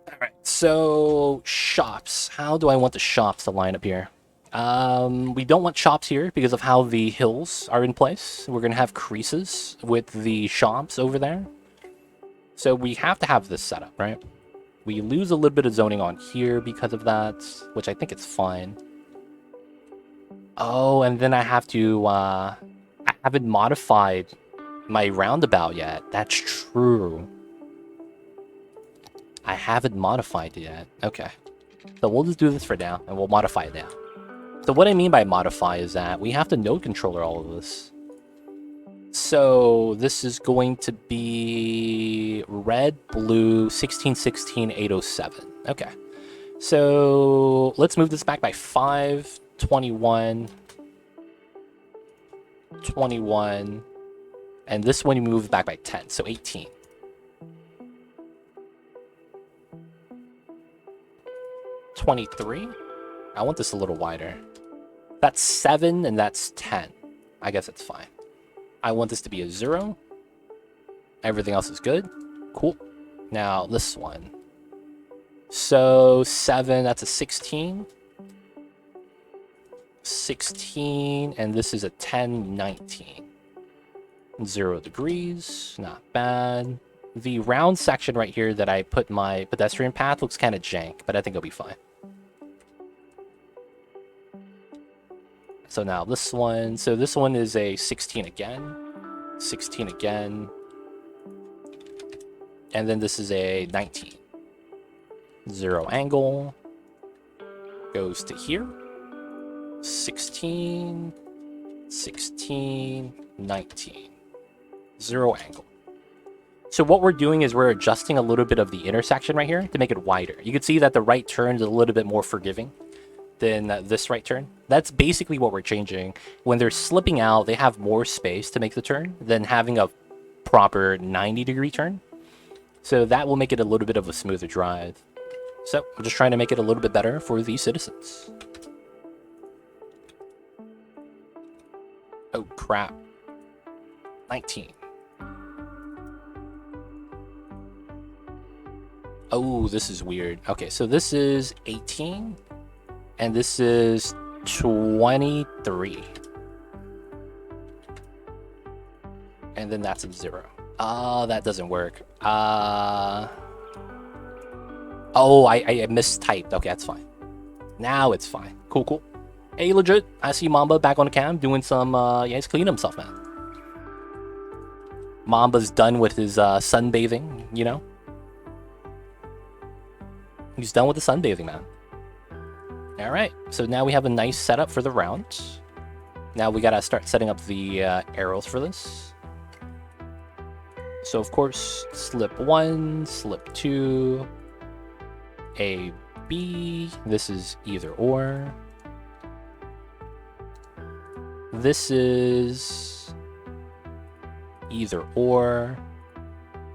All right, so shops. How do I want the shops to line up here? We don't want shops here because of how the hills are in place. We're gonna have creases with the shops over there. So we have to have this set up, right? We lose a little bit of zoning on here because of that, which I think it's fine. Oh, and then I have to, I haven't modified my roundabout yet. That's true. I haven't modified it yet. Okay. So we'll just do this for now, and we'll modify it now. So what I mean by modify is that we have to node controller all of this. So this is going to be red, blue, 1616, 807. Okay. So let's move this back by 5, 21, 21, and this one you move back by 10, so 18. $23. I want this a little wider. That's 7 and that's 10. I guess it's fine. I want this to be a 0. Everything else is good. Cool. Now this one. So 7, that's a 16. 16, and this is a 10, 19. 0 degrees, not bad. The round section right here that I put my pedestrian path looks kind of jank, but I think it'll be fine. So now this one, so this one is a 16 again, 16 again, and then this is a 19. 0 angle, goes to here, 16, 16, 19. 0 angle. So what we're doing is we're adjusting a little bit of the intersection right here to make it wider. You can see that the right turn is a little bit more forgiving than this right turn. That's basically what we're changing. When they're slipping out, they have more space to make the turn than having a proper 90-degree turn. So that will make it a little bit of a smoother drive. So I'm just trying to make it a little bit better for the citizens. Oh crap. 19. Oh, this is weird. Okay, so this is 18, and this is 23. And then that's a 0. That doesn't work. Oh, I mistyped. Okay, that's fine. Now it's fine. Cool, cool. Hey, legit. I see Mamba back on the cam doing some, yeah, he's cleaning himself, man. Mamba's done with his sunbathing, you know? He's done with the sunbathing, man. Alright, so now we have a nice setup for the round. Now we gotta start setting up the arrows for this. So, of course, slip 1, slip 2, A, B. This is either or. This is either or.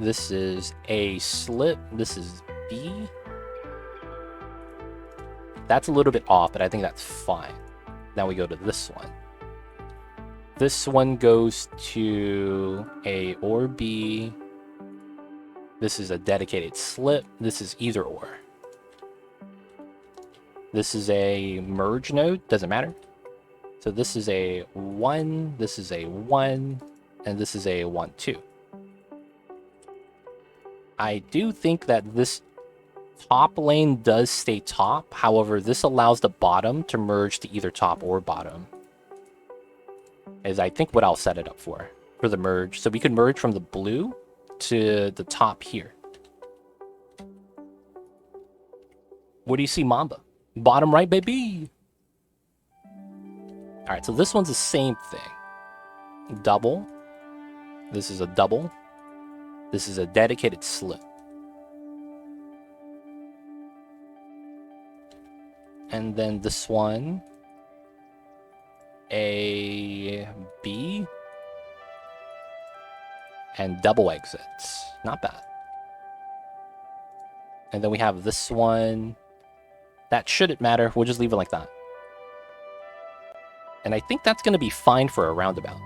This is A slip. This is B. That's a little bit off, but I think that's fine. Now we go to this one. This one goes to A or B. This is a dedicated slip. This is either or. This is a merge node. Doesn't matter. So this is a 1. This is a 1. And this is a 1, 2. I do think that this top lane does stay top. However, this allows the bottom to merge to either top or bottom. Is I think what I'll set it up for the merge. So we could merge from the blue to the top here. What do you see, Mamba? Bottom right, baby. All right, so this one's the same thing. Double. This is a double. This is a dedicated slip. And then this one, A, B, and double exits. Not bad. And then we have this one. That shouldn't matter. We'll just leave it like that. And I think that's going to be fine for a roundabout.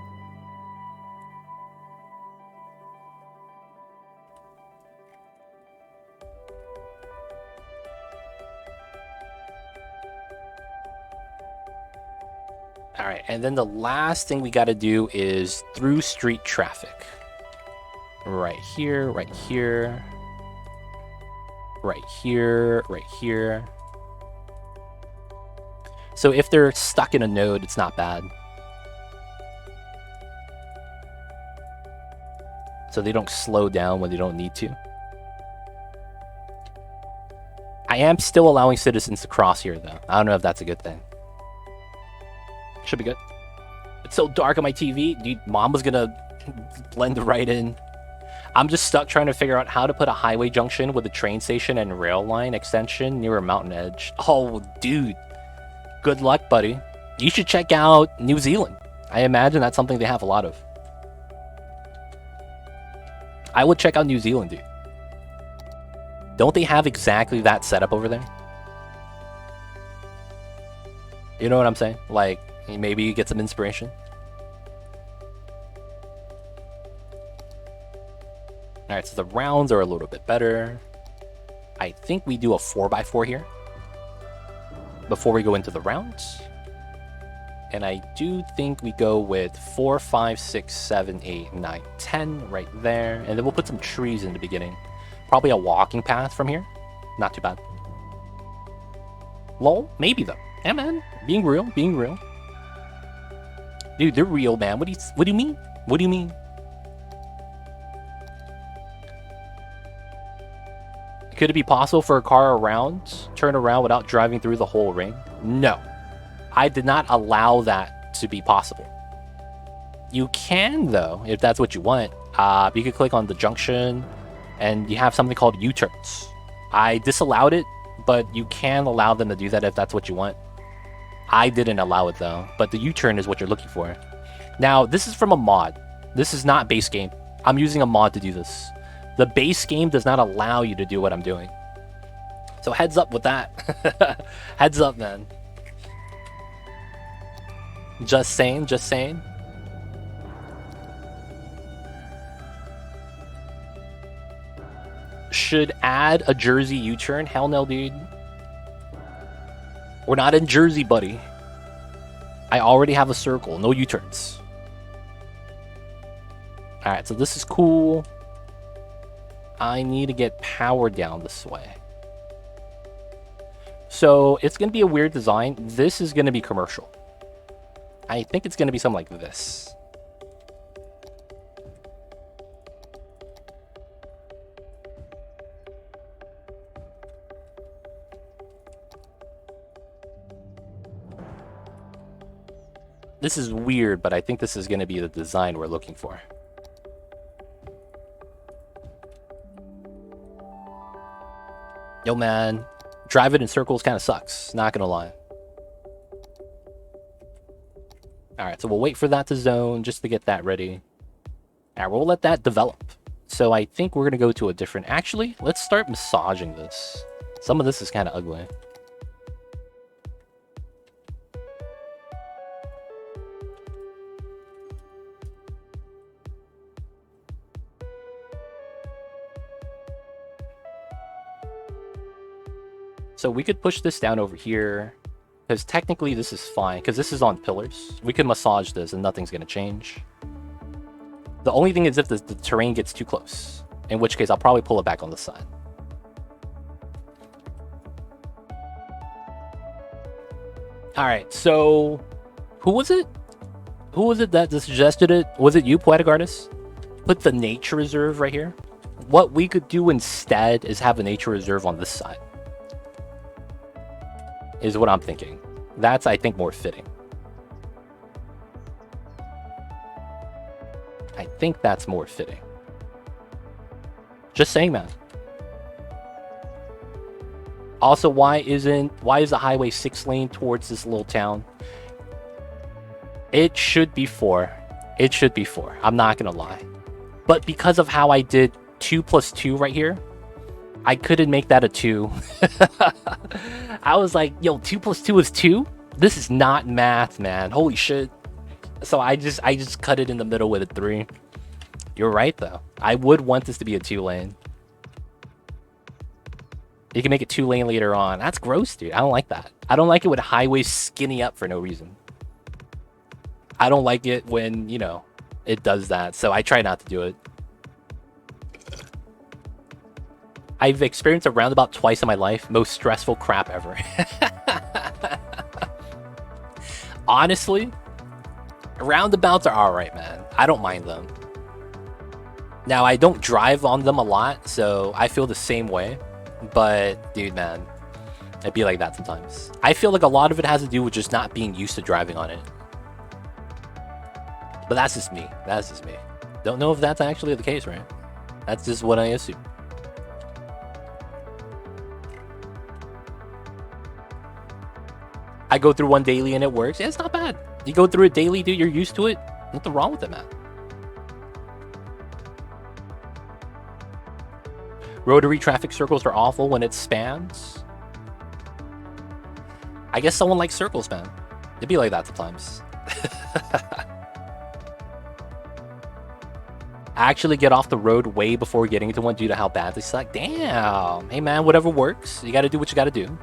All right, and then the last thing we got to do is through street traffic. Right here, right here. Right here, right here. So if they're stuck in a node, it's not bad. So they don't slow down when they don't need to. I am still allowing citizens to cross here, though. I don't know if that's a good thing. Should be good. It's so dark on my TV. Dude, Mamba's gonna blend right in. I'm just stuck trying to figure out how to put a highway junction with a train station and rail line extension near a mountain edge. Oh, dude. Good luck, buddy. You should check out New Zealand. I imagine that's something they have a lot of. I would check out New Zealand, dude. Don't they have exactly that setup over there? You know what I'm saying? Like, maybe you get some inspiration. Alright, so the rounds are a little bit better. I think we do a 4x4 here before we go into the rounds. And I do think we go with 4, 5, 6, 7, 8, 9, 10 right there. And then we'll put some trees in the beginning. Probably a walking path from here. Not too bad. Lol, maybe though. Yeah, man. Being real, being real. Dude, they're real, man. What do you mean? What do you mean? Could it be possible for a car turn around without driving through the whole ring? No. I did not allow that to be possible. You can, though, if that's what you want. You could click on the junction, and you have something called U-turns. I disallowed it, but you can allow them to do that if that's what you want. I didn't allow it, though, but the U-turn is what you're looking for. Now, this is from a mod. This is not base game. I'm using a mod to do this. The base game does not allow you to do what I'm doing. So heads up with that. Heads up, man. Just saying, just saying. Should add a Jersey U-turn? Hell no, dude. We're not in Jersey, buddy. I already have a circle. No U-turns. Alright, so this is cool. I need to get power down this way. So it's going to be a weird design. This is going to be commercial. I think it's going to be something like this. This is weird, but I think this is going to be the design we're looking for. Yo, man, drive it in circles kind of sucks. Not gonna lie. Alright, so we'll wait for that to zone just to get that ready. Alright, we'll let that develop. So I think we're going to go to a different... Actually, let's start massaging this. Some of this is kind of ugly. So we could push this down over here, because technically this is fine, because this is on pillars. We can massage this and nothing's going to change. The only thing is if the terrain gets too close, in which case I'll probably pull it back on the side. Alright, so who was it? Who was it that suggested it? Was it you, Poetic Artist? Put the nature reserve right here. What we could do instead is have a nature reserve on this side. Is what I'm thinking. That's, I think, more fitting. I think that's more fitting. Just saying, man. Also, why is the highway 6 lane towards this little town? It should be 4. It should be 4. I'm not gonna lie. But because of how I did 2 plus 2 right here, I couldn't make that a 2. I was like, yo, 2 plus 2 is 2? This is not math, man. Holy shit. So I just cut it in the middle with a 3. You're right, though. I would want this to be a 2 lane. You can make it 2 lane later on. That's gross, dude. I don't like that. I don't like it when highways skinny up for no reason. I don't like it when, you know, it does that. So I try not to do it. I've experienced a roundabout twice in my life. Most stressful crap ever. Honestly, roundabouts are alright, man. I don't mind them. Now, I don't drive on them a lot, so I feel the same way. But, dude, man, it'd be like that sometimes. I feel like a lot of it has to do with just not being used to driving on it. But that's just me. That's just me. Don't know if that's actually the case, right? That's just what I assume. I go through one daily and it works. Yeah, it's not bad. You go through it daily, dude, you're used to it. Nothing wrong with it, man. Rotary traffic circles are awful when it spans. I guess someone likes circles, man. It'd be like that sometimes. Actually get off the road way before getting into one due to how bad they suck. Damn. Hey, man, whatever works. You gotta do what you gotta do.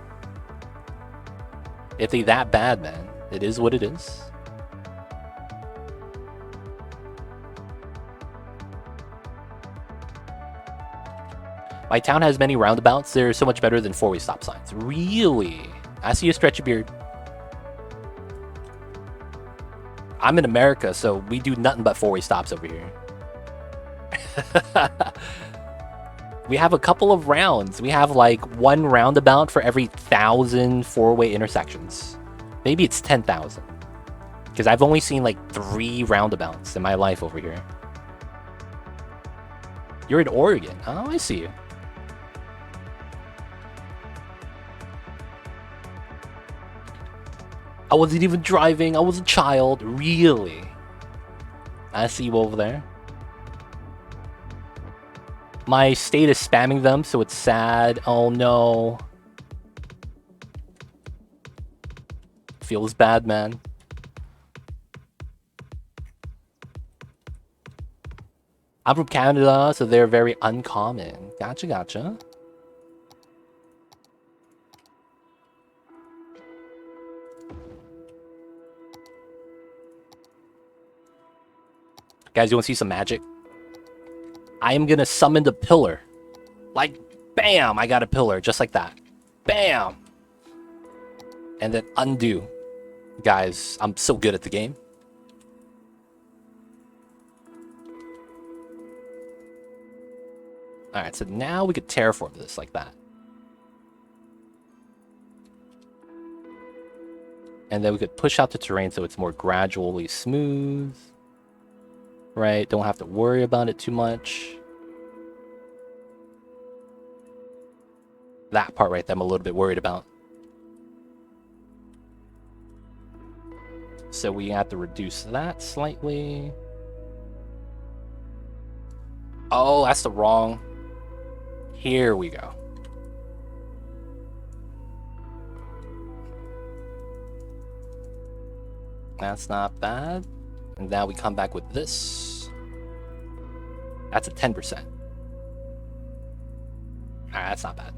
If they that bad, man, it is what it is. My town has many roundabouts. They're so much better than 4-way stop signs. Really? I see you stretch your beard. I'm in America, so we do nothing but 4-way stops over here. We have a couple of rounds. We have like 1 roundabout for every 1,000 4-way intersections. Maybe it's 10,000. Because I've only seen like 3 roundabouts in my life over here. You're in Oregon. Oh, I see you. I wasn't even driving. I was a child. Really? I see you over there. My state is spamming them, so it's sad. Oh, no. Feels bad, man. I'm from Canada, so they're very uncommon. Gotcha, gotcha. Guys, you want to see some magic? I am going to summon the pillar. Like, bam, I got a pillar, just like that. Bam! And then undo. Guys, I'm so good at the game. Alright, so now we could terraform this like that. And then we could push out the terrain so it's more gradually smooth. Right, don't have to worry about it too much. That part right there I'm a little bit worried about. So we have to reduce that slightly. Oh, that's the wrong. Here we go. That's not bad. And now we come back with this. That's a 10%. Alright, that's not bad.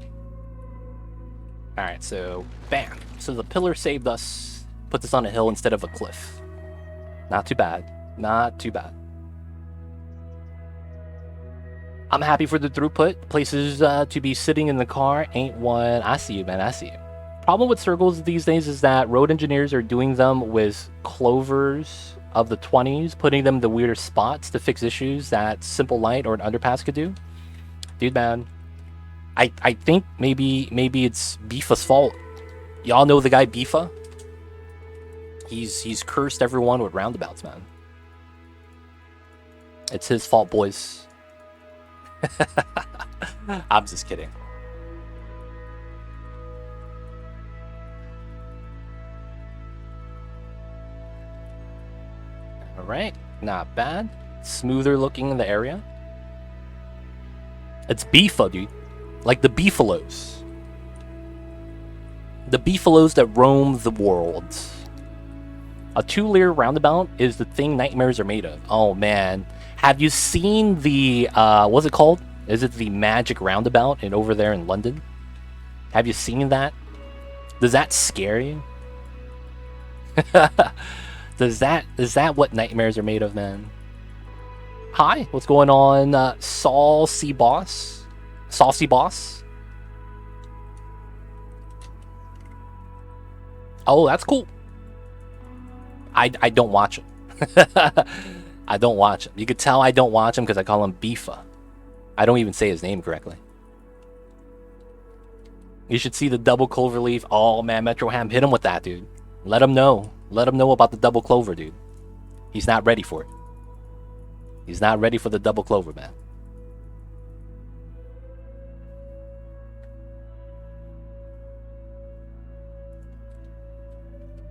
Alright, so bam. So the pillar saved us. Put us on a hill instead of a cliff. Not too bad. Not too bad. I'm happy for the throughput. Places to be sitting in the car ain't one. I see you, man. I see you. Problem with circles these days is that road engineers are doing them with clovers of the 20s, putting them in the weirder spots to fix issues that simple light or an underpass could do. Dude, man, I think maybe it's Bifa's fault. Y'all know the guy Bifa? He's cursed everyone with roundabouts, man. It's his fault, boys. I'm just kidding. Alright, not bad. Smoother looking in the area. It's Bifa, dude. Like the beefalos. The beefalos that roam the world. A 2-layer roundabout is the thing nightmares are made of. Oh, man. Have you seen the, what's it called? Is it the Magic Roundabout over there in London? Have you seen that? Does that scare you? Is that what nightmares are made of, man? Hi, what's going on, Saucy Boss? Saucy Boss? Oh, that's cool. I don't watch him. I don't watch him. You could tell I don't watch him because I call him Bifa. I don't even say his name correctly. You should see the double clover leaf. Oh, man, Metro Ham, hit him with that, dude. Let him know. Let him know about the double clover, dude. He's not ready for it. He's not ready for the double clover, man.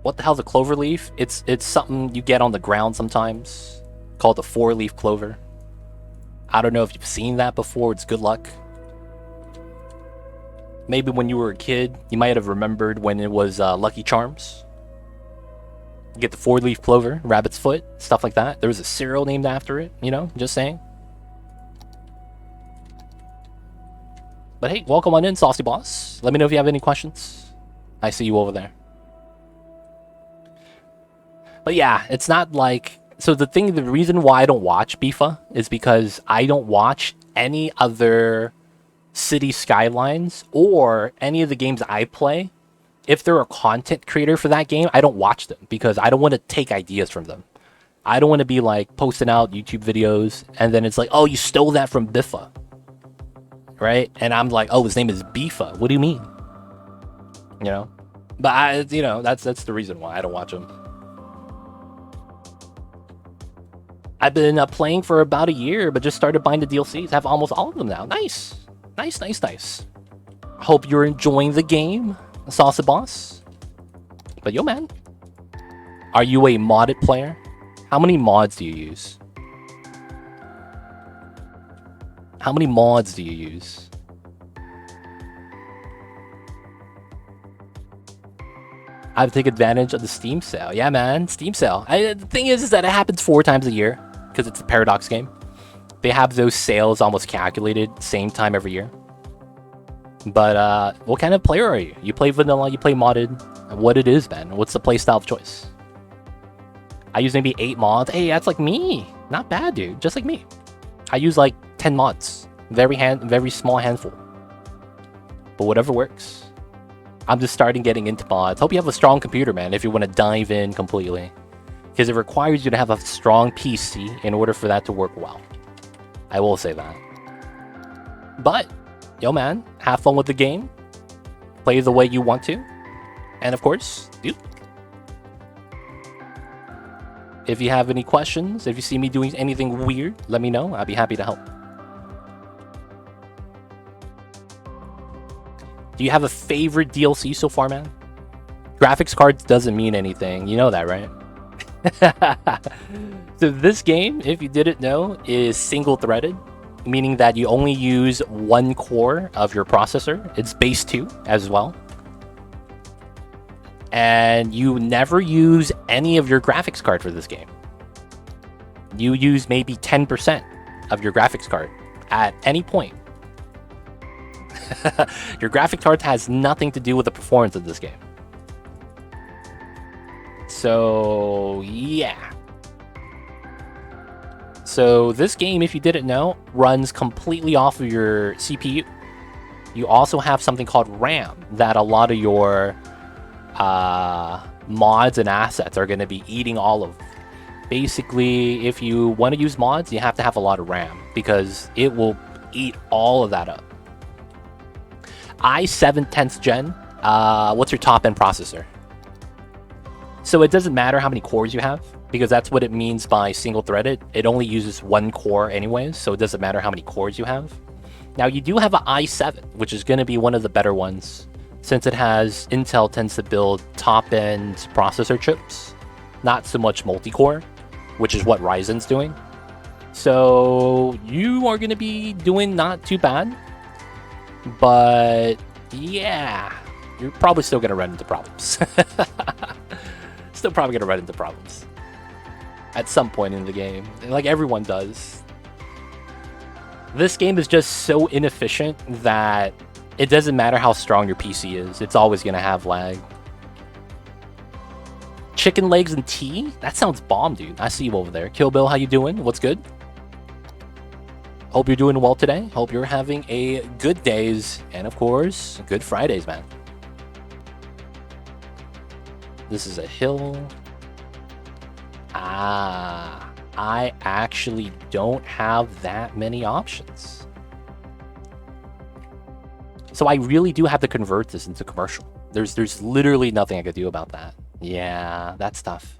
What the hell's a clover leaf? It's something you get on the ground sometimes, called a 4-leaf clover. I don't know if you've seen that before. It's good luck. Maybe when you were a kid, you might have remembered when it was Lucky Charms. You get the 4-leaf clover, rabbit's foot, stuff like that. There was a cereal named after it, you know, just saying. But hey, welcome on in, Saucy Boss. Let me know if you have any questions. I see you over there. But yeah, it's not like... So the reason why I don't watch Bifa is because I don't watch any other city skylines or any of the games I play. If they're a content creator for that game, I don't watch them because I don't want to take ideas from them. I don't want to be like posting out YouTube videos and then it's like, oh, you stole that from Bifa. Right? And I'm like, oh, his name is Bifa. What do you mean? You know? But that's the reason why I don't watch them. I've been playing for about a year, but just started buying the DLCs. I have almost all of them now. Nice. Nice, nice, nice. Hope you're enjoying the game, Saucy Boss. But yo, man. Are you a modded player? How many mods do you use? How many mods do you use? I have to take advantage of the Steam sale. Yeah, man. Steam sale. The thing is that it happens 4 times a year. Because it's a Paradox game. They have those sales almost calculated same time every year. But what kind of player are you? You play vanilla, you play modded. What it is, man? What's the playstyle of choice? I use maybe 8 mods. Hey, that's like me. Not bad, dude. Just like me. I use like 10 mods. Very small handful. But whatever works. I'm just starting getting into mods. Hope you have a strong computer, man, if you want to dive in completely. Because it requires you to have a strong PC in order for that to work well. I will say that. But, yo man, have fun with the game. Play the way you want to. And of course, dude. If you have any questions, if you see me doing anything weird, let me know. I'll be happy to help. Do you have a favorite DLC so far, man? Graphics cards doesn't mean anything. You know that, right? So this game, if you didn't know, is single-threaded, meaning that you only use one core of your processor. It's base 2 as well. And you never use any of your graphics card for this game. You use maybe 10% of your graphics card at any point. Your graphics card has nothing to do with the performance of this game. So, yeah. So this game, if you didn't know, runs completely off of your CPU. You also have something called RAM that a lot of your mods and assets are going to be eating all of. Basically, if you want to use mods, you have to have a lot of RAM because it will eat all of that up. i7 10th gen, what's your top end processor? So it doesn't matter how many cores you have, because that's what it means by single-threaded. It only uses one core anyways, so it doesn't matter how many cores you have. Now, you do have an i7, which is going to be one of the better ones, since it has Intel tends to build top-end processor chips, not so much multi-core, which is what Ryzen's doing. So you are going to be doing not too bad, but yeah, you're probably still going to run into problems. Still probably going to run into problems at some point in the game, like everyone does. This game is just so inefficient that it doesn't matter how strong your PC is, it's always going to have lag. Chicken legs and tea? That sounds bomb, dude. I see you over there. Kill Bill, how you doing? What's good? Hope you're doing well today. Hope you're having a good days, and of course, good Fridays, man. This is a hill. Ah, I actually don't have that many options. So I really do have to convert this into commercial. There's literally nothing I could do about that. Yeah, that's tough.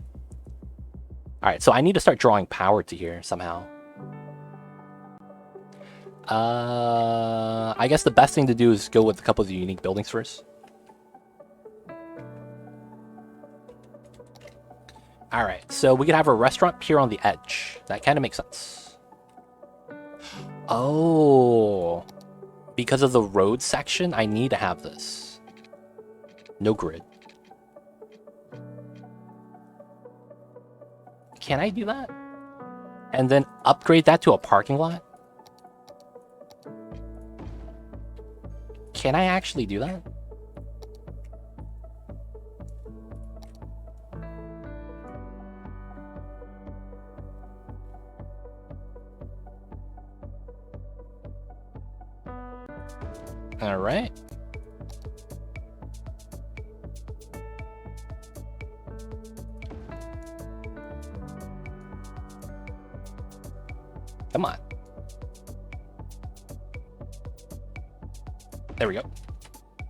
All right, so I need to start drawing power to here somehow. I guess the best thing to do is go with a couple of the unique buildings first. All right, so we could have a restaurant pier on the edge. That kind of makes sense. Oh, because of the road section, I need to have this. No grid. Can I do that? And then upgrade that to a parking lot? Can I actually do that? All right. Come on. There we go.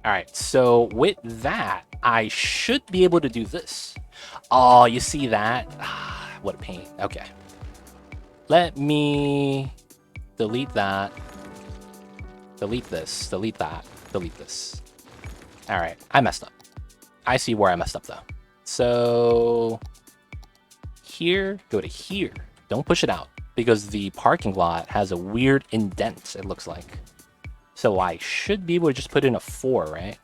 All right, so with that, I should be able to do this. Oh, you see that? Ah, what a pain. Okay. Let me delete that. Delete this. Delete that. Delete this. All right, I messed up. I see where I messed up, though. So here, go to here. Don't push it out, because the parking lot has a weird indent, it looks like. So I should be able to just put in a 4, right?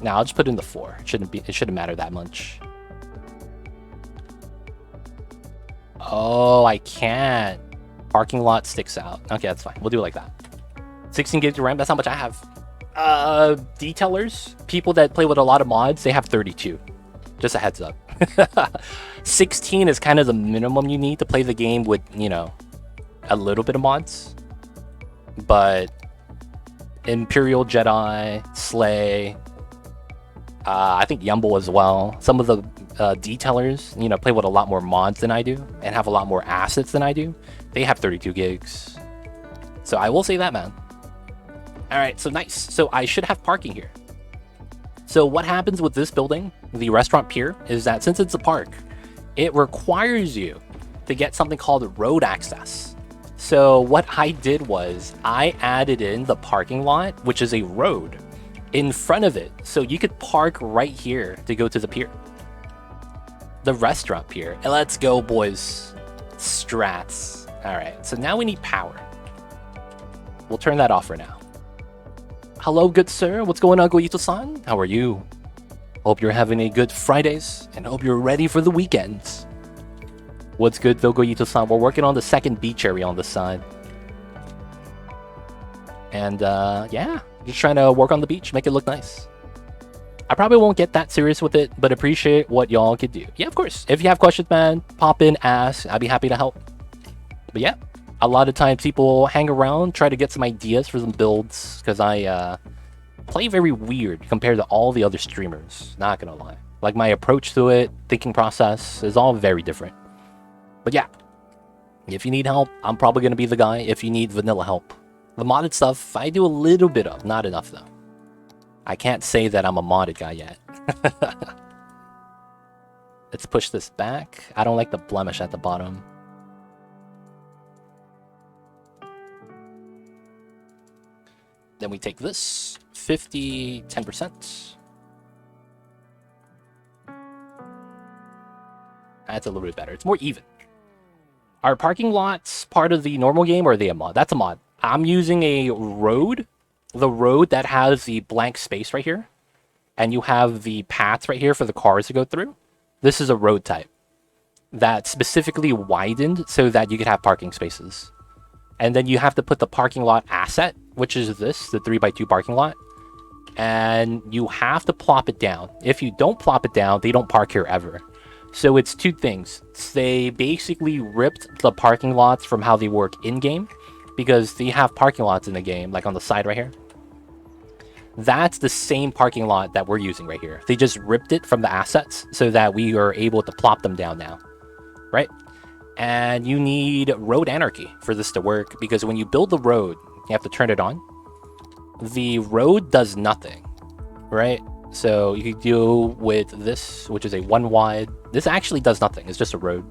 Now I'll just put in the 4. It shouldn't matter that much. Oh, I can't. Parking lot sticks out. Okay, that's fine. We'll do it like that. 16 gigs of RAM, that's how much I have. Detailers, people that play with a lot of mods, they have 32. Just a heads up. 16 is kind of the minimum you need to play the game with, you know, a little bit of mods. But Imperial Jedi, Slay, I think Yumble as well. Some of the detailers, you know, play with a lot more mods than I do and have a lot more assets than I do. They have 32 gigs. So I will say that, man. All right, so nice. So I should have parking here. So what happens with this building, the restaurant pier, is that since it's a park, it requires you to get something called road access. So what I did was I added in the parking lot, which is a road, in front of it. So you could park right here to go to the pier. The restaurant pier. Let's go, boys. Strats. Alright, so now we need power. We'll turn that off for now. Hello, good sir. What's going on, Goyito-san? How are you? Hope you're having a good Fridays, and hope you're ready for the weekends. What's good, though, Goyito-san? We're working on the second beach area on the side. And, yeah, just trying to work on the beach, make it look nice. I probably won't get that serious with it, but appreciate what y'all could do. Yeah, of course. If you have questions, man, pop in, ask. I'd be happy to help. But yeah, a lot of times people hang around, try to get some ideas for some builds, because I play very weird compared to all the other streamers. Not gonna lie. Like, my approach to it, thinking process, is all very different. But yeah, if you need help, I'm probably gonna be the guy. If you need vanilla help. The modded stuff, I do a little bit of, not enough though. I can't say that I'm a modded guy yet. Let's push this back. I don't like the blemish at the bottom. Then we take this, 50, 10%. That's a little bit better. It's more even. Are parking lots part of the normal game or are they a mod? That's a mod. I'm using a road. The road that has the blank space right here. And you have the paths right here for the cars to go through. This is a road type that's specifically widened so that you could have parking spaces. And then you have to put the parking lot asset, which is this, the 3x2 parking lot. And you have to plop it down. If you don't plop it down, they don't park here ever. So it's two things. They basically ripped the parking lots from how they work in-game. Because they have parking lots in the game, like on the side right here. That's the same parking lot that we're using right here. They just ripped it from the assets so that we are able to plop them down now. Right? And you need road anarchy for this to work, because when you build the road, you have to turn it on. The road does nothing, right? So you could deal with this, which is a 1 wide. This actually does nothing. It's just a road.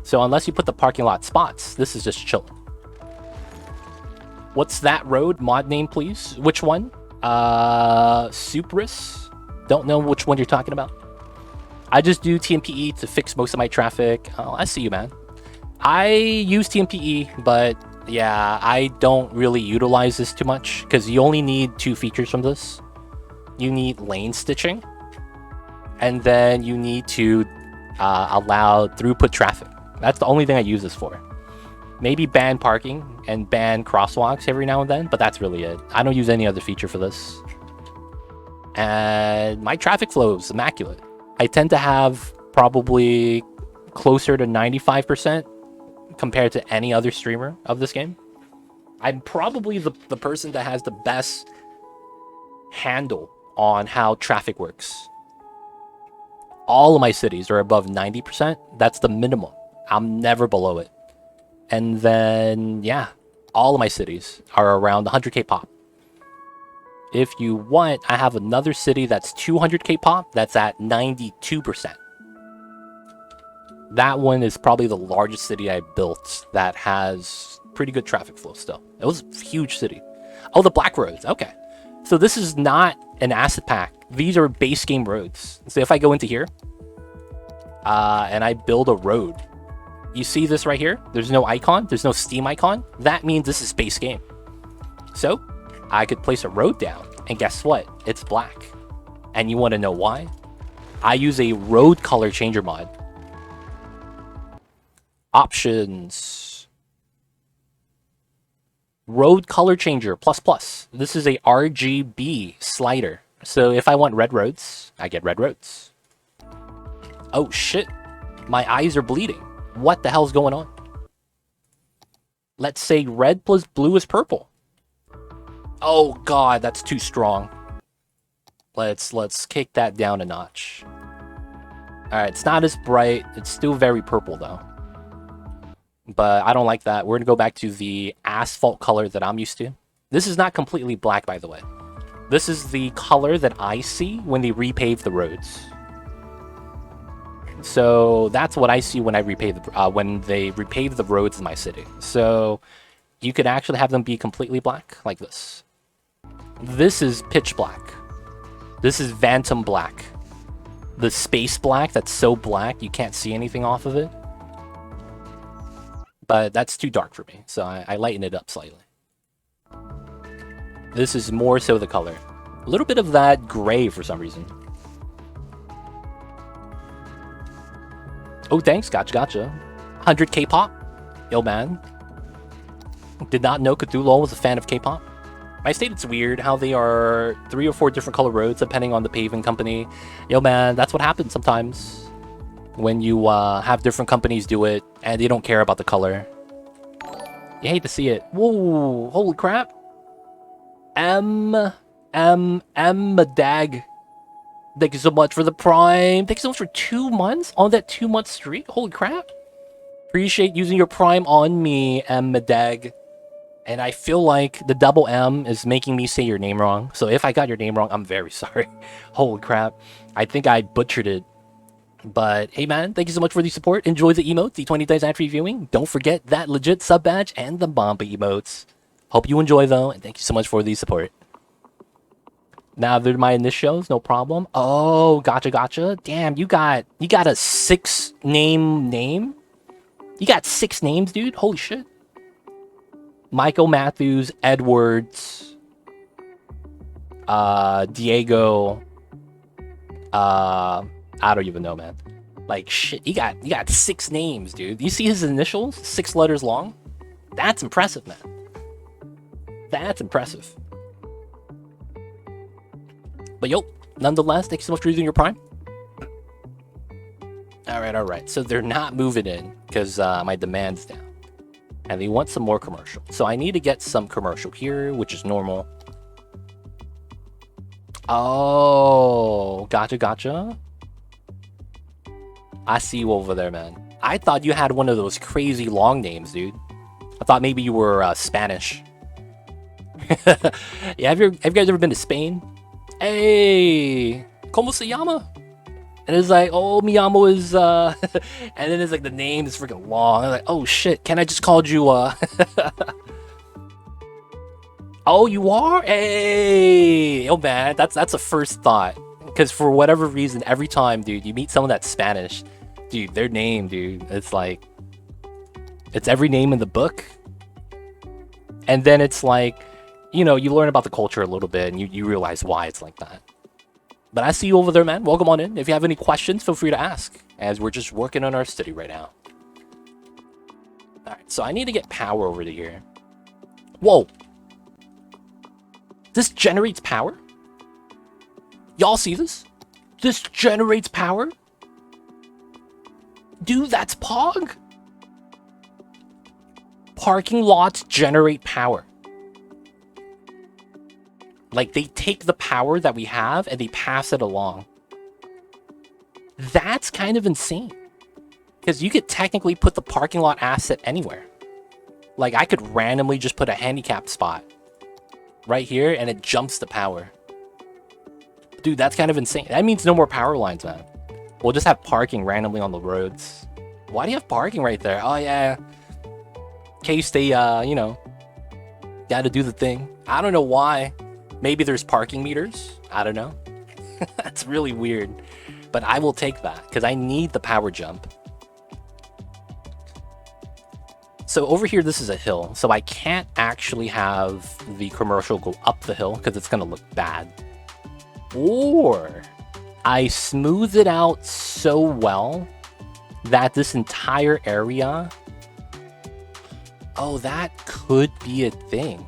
So unless you put the parking lot spots, this is just chilling. What's that road? Mod name, please. Which one? Supris? Don't know which one you're talking about. I just do TMPE to fix most of my traffic. Oh, I see you, man. I use TMPE, but yeah, I don't really utilize this too much because you only need 2 features from this. You need lane stitching, and then you need to allow throughput traffic. That's the only thing I use this for. Maybe ban parking and ban crosswalks every now and then, but that's really it. I don't use any other feature for this. And my traffic flow is immaculate. I tend to have probably closer to 95% compared to any other streamer of this game. I'm probably the person that has the best handle on how traffic works. All of my cities are above 90%. That's the minimum. I'm never below it. And then, yeah, all of my cities are around 100k pop. If you want, I have another city that's 200k pop that's at 92%. That one is probably the largest city I built that has pretty good traffic flow still. It was a huge city. Oh, the black roads. Okay. So this is not an asset pack. These are base game roads. So if I go into here and I build a road, you see this right here? There's no icon. There's no Steam icon. That means this is base game. So I could place a road down and guess what? It's black. And you want to know why? I use a road color changer mod. Options. Road color changer ++. This is a RGB slider. So if I want red roads, I get red roads. Oh shit. My eyes are bleeding. What the hell's going on? Let's say red plus blue is purple. Oh god, that's too strong. Let's kick that down a notch. Alright, it's not as bright. It's still very purple though. But I don't like that. We're gonna go back to the asphalt color that I'm used to. This is not completely black, by the way. This is the color that I see when they repave the roads. So that's what I see when I repave when they repave the roads in my city. So you could actually have them be completely black, like this. This is pitch black. This is Phantom black. the space black that's so black you can't see anything off of it. But that's too dark for me, so I lighten it up slightly. This is more so the color. A little bit of that gray for some reason. Oh, thanks. Gotcha. 100 K-pop. Yo, man. Did not know Cthulhu was a fan of K-pop. I state it's weird how they are 3 or 4 different color roads depending on the paving company. Yo, man, that's what happens sometimes when you have different companies do it and they don't care about the color. You hate to see it. Whoa, holy crap. Dag. Thank you so much for the Prime. Thank you so much for 2 months on that 2-month streak. Holy crap. Appreciate using your Prime on me, Dag. And I feel like the double M is making me say your name wrong. So if I got your name wrong, I'm very sorry. Holy crap. I think I butchered it. But hey man, thank you so much for the support. Enjoy the emotes, the 20 days ad-free viewing. Don't forget that legit sub badge and the Mamba emotes. Hope you enjoy though, and thank you so much for the support. Now they're my initials, no problem. Oh, gotcha. Damn, you got a 6 name? You got 6 names, dude? Holy shit. Michael Matthews, Edwards, Diego, I don't even know, man. Like shit, you got 6 names, dude. You see his initials? 6 letters long? That's impressive, man. That's impressive. But yo, nonetheless, thank you so much for using your Prime. Alright. So they're not moving in because my demand's down. And they want some more commercial. So I need to get some commercial here, which is normal. Oh, gotcha. I see you over there, man. I thought you had one of those crazy long names, dude. I thought maybe you were Spanish. Yeah, have you guys ever been to Spain? Hey, ¿cómo se llama? And it's like, oh, mi amo is, and then it's like the name is freaking long. I'm like, oh shit, can I just call you, Oh, you are? Hey, oh man, that's a first thought. Because for whatever reason, every time, dude, you meet someone that's Spanish, dude, their name, dude, it's like, it's every name in the book. And then it's like, you know, you learn about the culture a little bit and you realize why it's like that. But I see you over there, man. Welcome on in. If you have any questions, feel free to ask, as we're just working on our study right now. Alright, so I need to get power over to here. Whoa! This generates power? Y'all see this? This generates power? Dude, that's Pog! Parking lots generate power. Like, they take the power that we have and they pass it along. That's kind of insane. Because you could technically put the parking lot asset anywhere. Like, I could randomly just put a handicap spot right here and it jumps the power. Dude, that's kind of insane. That means no more power lines, man. We'll just have parking randomly on the roads. Why do you have parking right there? Oh, yeah. In case they, you know, gotta do the thing. I don't know why. Maybe there's parking meters. I don't know. That's really weird. But I will take that because I need the power jump. So over here, this is a hill. So I can't actually have the commercial go up the hill because it's going to look bad. Or I smooth it out so well that this entire area... Oh, that could be a thing.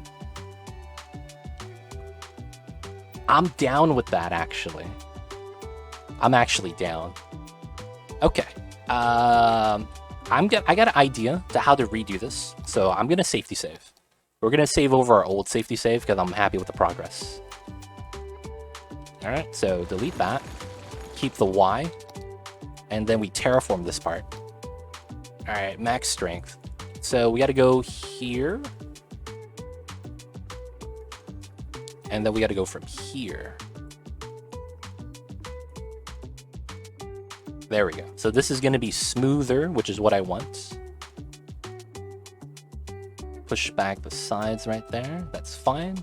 I'm down with that, actually. I'm actually down. Okay. I got an idea to how to redo this. So I'm going to safety save. We're going to save over our old safety save because I'm happy with the progress. Alright, so delete that. Keep the Y. And then we terraform this part. Alright, max strength. So we got to go here. And then we got to go from here. There we go. So this is going to be smoother, which is what I want. Push back the sides right there. That's fine.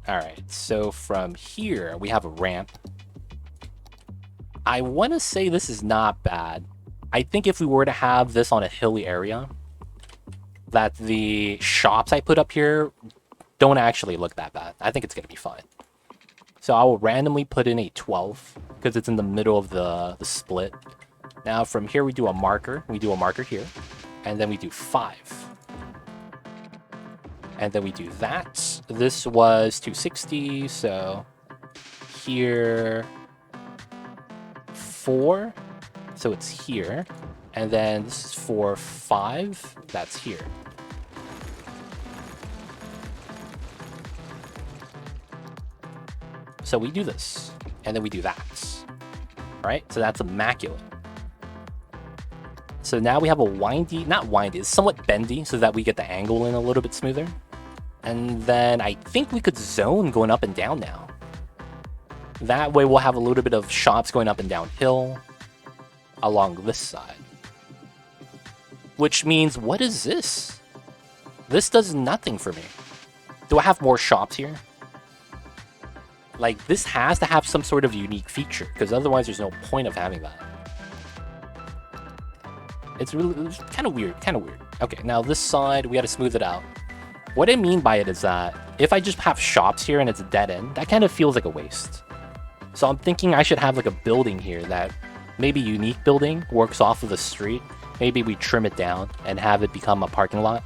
All right. So from here, we have a ramp. I want to say this is not bad. I think if we were to have this on a hilly area, that the shops I put up here don't actually look that bad. I think it's going to be fine. So I will randomly put in a 12 because it's in the middle of the split. Now from here we do a marker. We do a marker here. And then we do 5. And then we do that. This was 260, so here 4. So it's here. And then this is for 5. That's here. So we do this, and then we do that. Right? So that's immaculate. So now we have a windy, not windy, it's somewhat bendy so that we get the angle in a little bit smoother. And then I think we could zone going up and down now. That way we'll have a little bit of shops going up and downhill along this side. Which means, what is this? This does nothing for me. Do I have more shops here? Like, this has to have some sort of unique feature, because otherwise there's no point of having that. It's kind of weird, Okay, now this side, we got to smooth it out. What I mean by it is that if I just have shops here and it's a dead end, that kind of feels like a waste. So I'm thinking I should have like a building here that maybe unique building works off of the street. Maybe we trim it down and have it become a parking lot.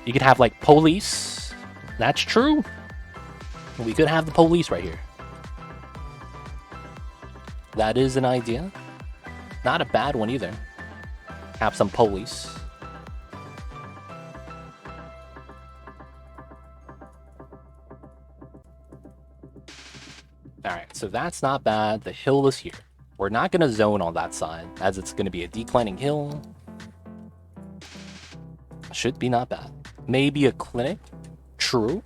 You could have like police. That's true. We could have the police right here. That is an idea. Not a bad one either. Have some police. Alright, so that's not bad. The hill is here. We're not going to zone on that side, as it's going to be a declining hill. Should be not bad. Maybe a clinic. True.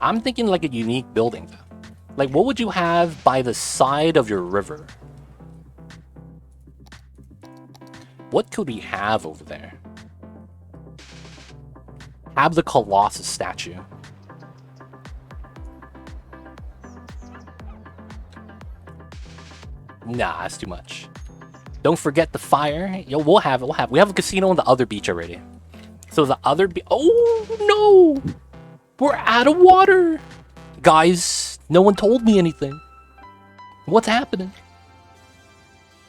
I'm thinking like a unique building, though. Like, what would you have by the side of your river? What could we have over there? Have the Colossus statue. Nah, that's too much. Don't forget the fire. Yo, we'll have it. We have a casino on the other beach already. So the other oh, no! We're out of water! Guys, no one told me anything. What's happening?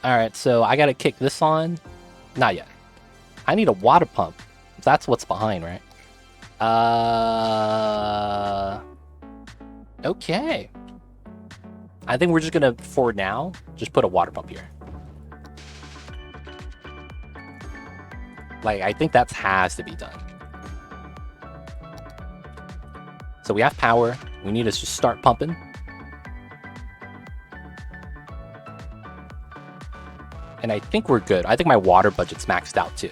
Alright, so I gotta kick this on. Not yet. I need a water pump. That's what's behind, right? Okay. I think we're just gonna, for now, just put a water pump here. Like, I think that has to be done. So we have power. We need to just start pumping. And I think we're good. I think my water budget's maxed out too.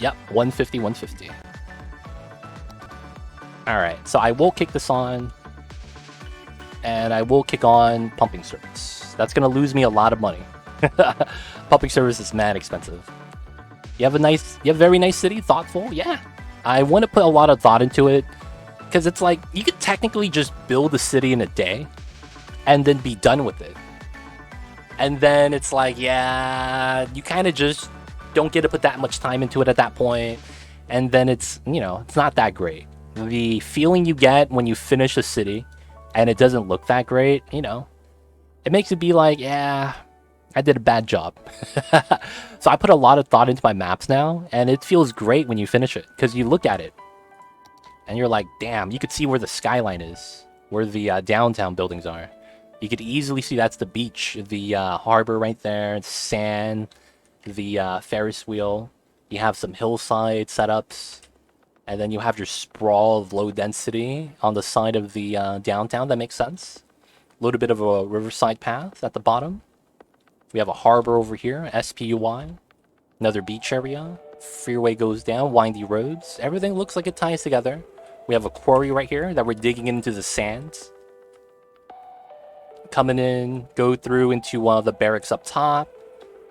Yep, 150, 150. Alright, so I will kick this on. And I will kick on pumping service. That's going to lose me a lot of money. Pumping service is mad expensive. You have a very nice city? Thoughtful? Yeah. I want to put a lot of thought into it. Because it's like, you could technically just build a city in a day. And then be done with it. And then it's like, yeah, you kind of just don't get to put that much time into it at that point. And then it's, you know, it's not that great. The feeling you get when you finish a city and it doesn't look that great, you know, it makes it be like, yeah, I did a bad job. So I put a lot of thought into my maps now, and it feels great when you finish it, because you look at it, and you're like, damn, you could see where the skyline is, where the downtown buildings are. You could easily see that's the beach, the harbor right there, sand, the Ferris wheel. You have some hillside setups. And then you have your sprawl of low density on the side of the downtown. That makes sense. A little bit of a riverside path at the bottom. We have a harbor over here, SPUY. Another beach area. Freeway goes down, windy roads. Everything looks like it ties together. We have a quarry right here that we're digging into the sand. Coming in, go through into one of the barracks up top.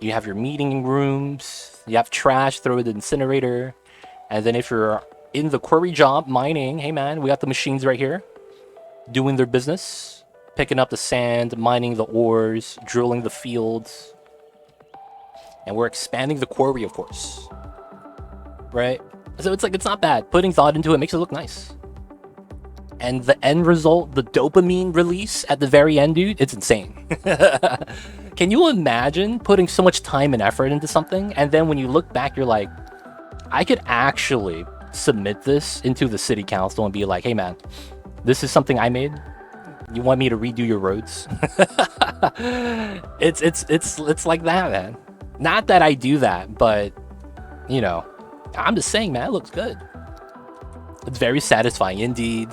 You have your meeting rooms. You have trash, throw it in the incinerator. And then if you're in the quarry job, mining, hey man, we got the machines right here doing their business, picking up the sand, mining the ores, drilling the fields. And we're expanding the quarry, of course. Right? So it's like, it's not bad. Putting thought into it makes it look nice. And the end result, the dopamine release at the very end, dude, it's insane. Can you imagine putting so much time and effort into something, and then when you look back, you're like, I could actually submit this into the city council and be like, hey man, this is something I made. You want me to redo your roads? It's like that, man. Not that I do that, but you know, I'm just saying, man, it looks good. It's very satisfying, indeed.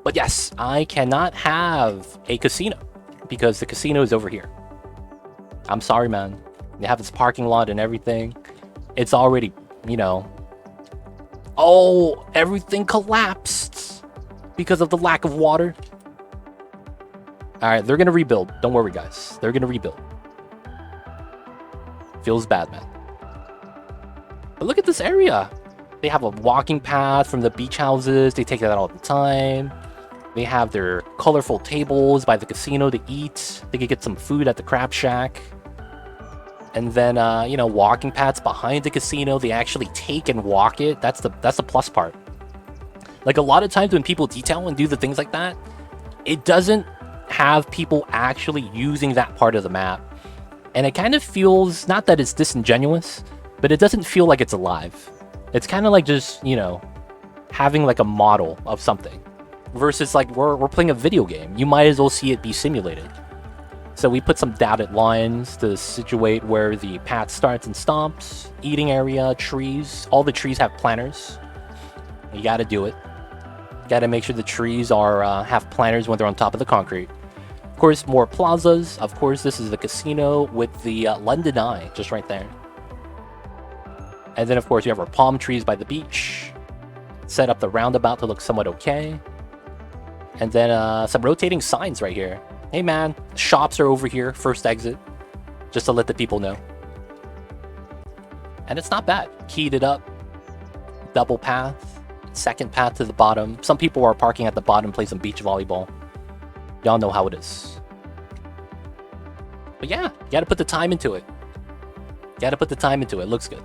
But yes, I cannot have a casino because the casino is over here. I'm sorry, man. They have this parking lot and everything. It's already, you know. Oh, everything collapsed because of the lack of water. All right, they're gonna rebuild. Don't worry, guys. They're gonna rebuild. Feels bad, man. But look at this area. They have a walking path from the beach houses. They take that all the time. They have their colorful tables by the casino to eat. They could get some food at the crab shack. And then, you know, walking paths behind the casino. They actually take and walk it. That's the plus part. Like, a lot of times when people detail and do the things like that, it doesn't have people actually using that part of the map. And it kind of feels, not that it's disingenuous, but it doesn't feel like it's alive. It's kind of like just, you know, having like a model of something. Versus like we're playing a video game. You might as well see it be simulated. So we put some dotted lines to situate where the path starts and stops. Eating area, trees. All the trees have planters. You gotta do it. You gotta make sure the trees are have planters when they're on top of the concrete. Of course, more plazas. Of course, this is the casino with the London Eye just right there. And then, of course, we have our palm trees by the beach. Set up the roundabout to look somewhat okay. And then some rotating signs right here. Hey, man, shops are over here. First exit. Just to let the people know. And it's not bad. Keyed it up. Double path. Second path to the bottom. Some people are parking at the bottom, play some beach volleyball. Y'all know how it is. But yeah, you gotta put the time into it. Looks good.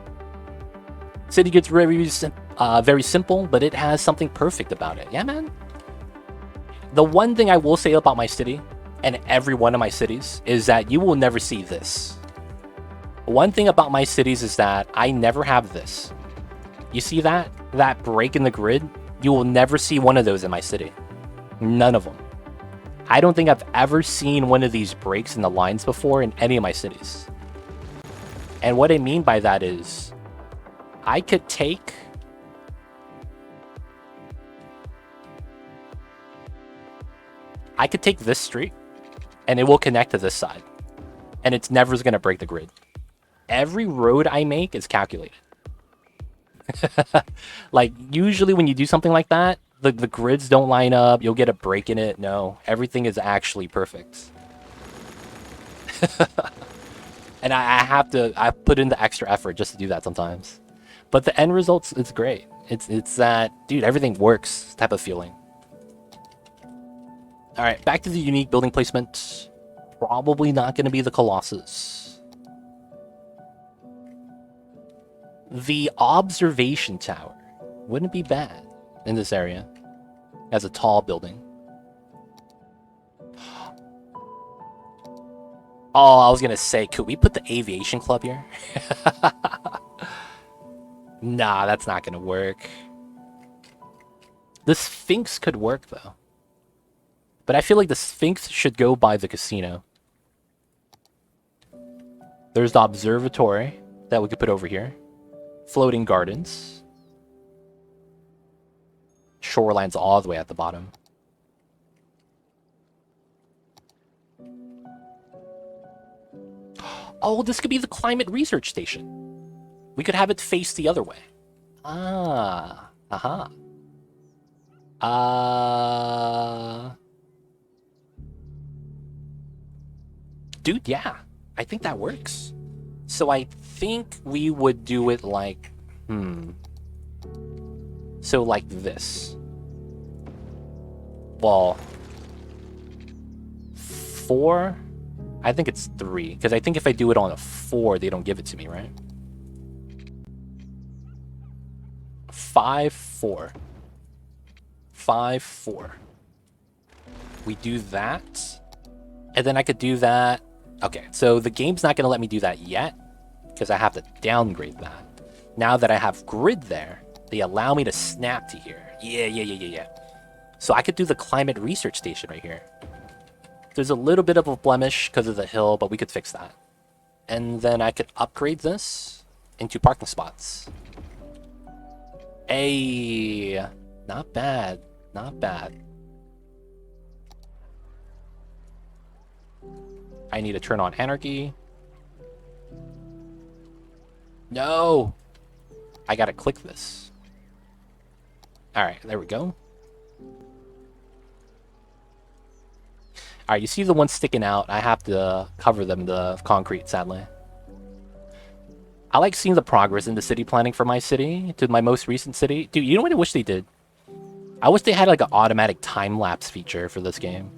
City gets very simple, but it has something perfect about it. Yeah, man. The one thing I will say about my city, and every one of my cities, is that you will never see this. One thing about my cities is that I never have this. You see that? That break in the grid? You will never see one of those in my city. None of them. I don't think I've ever seen one of these breaks in the lines before in any of my cities. And what I mean by that is, I could take this street and it will connect to this side. And it's never going to break the grid. Every road I make is calculated. Like, usually when you do something like that, the grids don't line up, you'll get a break in it. No, everything is actually perfect. And I put in the extra effort just to do that sometimes. But the end results, it's great. It's that, dude, everything works type of feeling. All right, back to the unique building placement. Probably not going to be the Colossus. The observation tower wouldn't be bad in this area as a tall building. Oh, I was going to say, could we put the aviation club here? Nah, that's not going to work. The Sphinx could work, though. But I feel like the Sphinx should go by the casino. There's the observatory that we could put over here. Floating gardens. Shoreline's all the way at the bottom. Oh, this could be the climate research station. We could have it face the other way. Ah. Aha. Dude, yeah. I think that works. So I think we would do it like... So like this. Well, 4? I think it's 3, because I think if I do it on a 4, they don't give it to me, right? 5, 4. 5, 4. We do that, and then I could do that. Okay, so the game's not going to let me do that yet, because I have to downgrade that. Now that I have grid there, they allow me to snap to here. Yeah. So I could do the climate research station right here. There's a little bit of a blemish because of the hill, but we could fix that. And then I could upgrade this into parking spots. Hey, not bad. Not bad. I need to turn on Anarchy. No! I gotta click this. Alright, there we go. Alright, you see the ones sticking out. I have to cover them in the concrete, sadly. I like seeing the progress in the city planning for my city to my most recent city. Dude, you know what I wish they did? I wish they had like an automatic time-lapse feature for this game.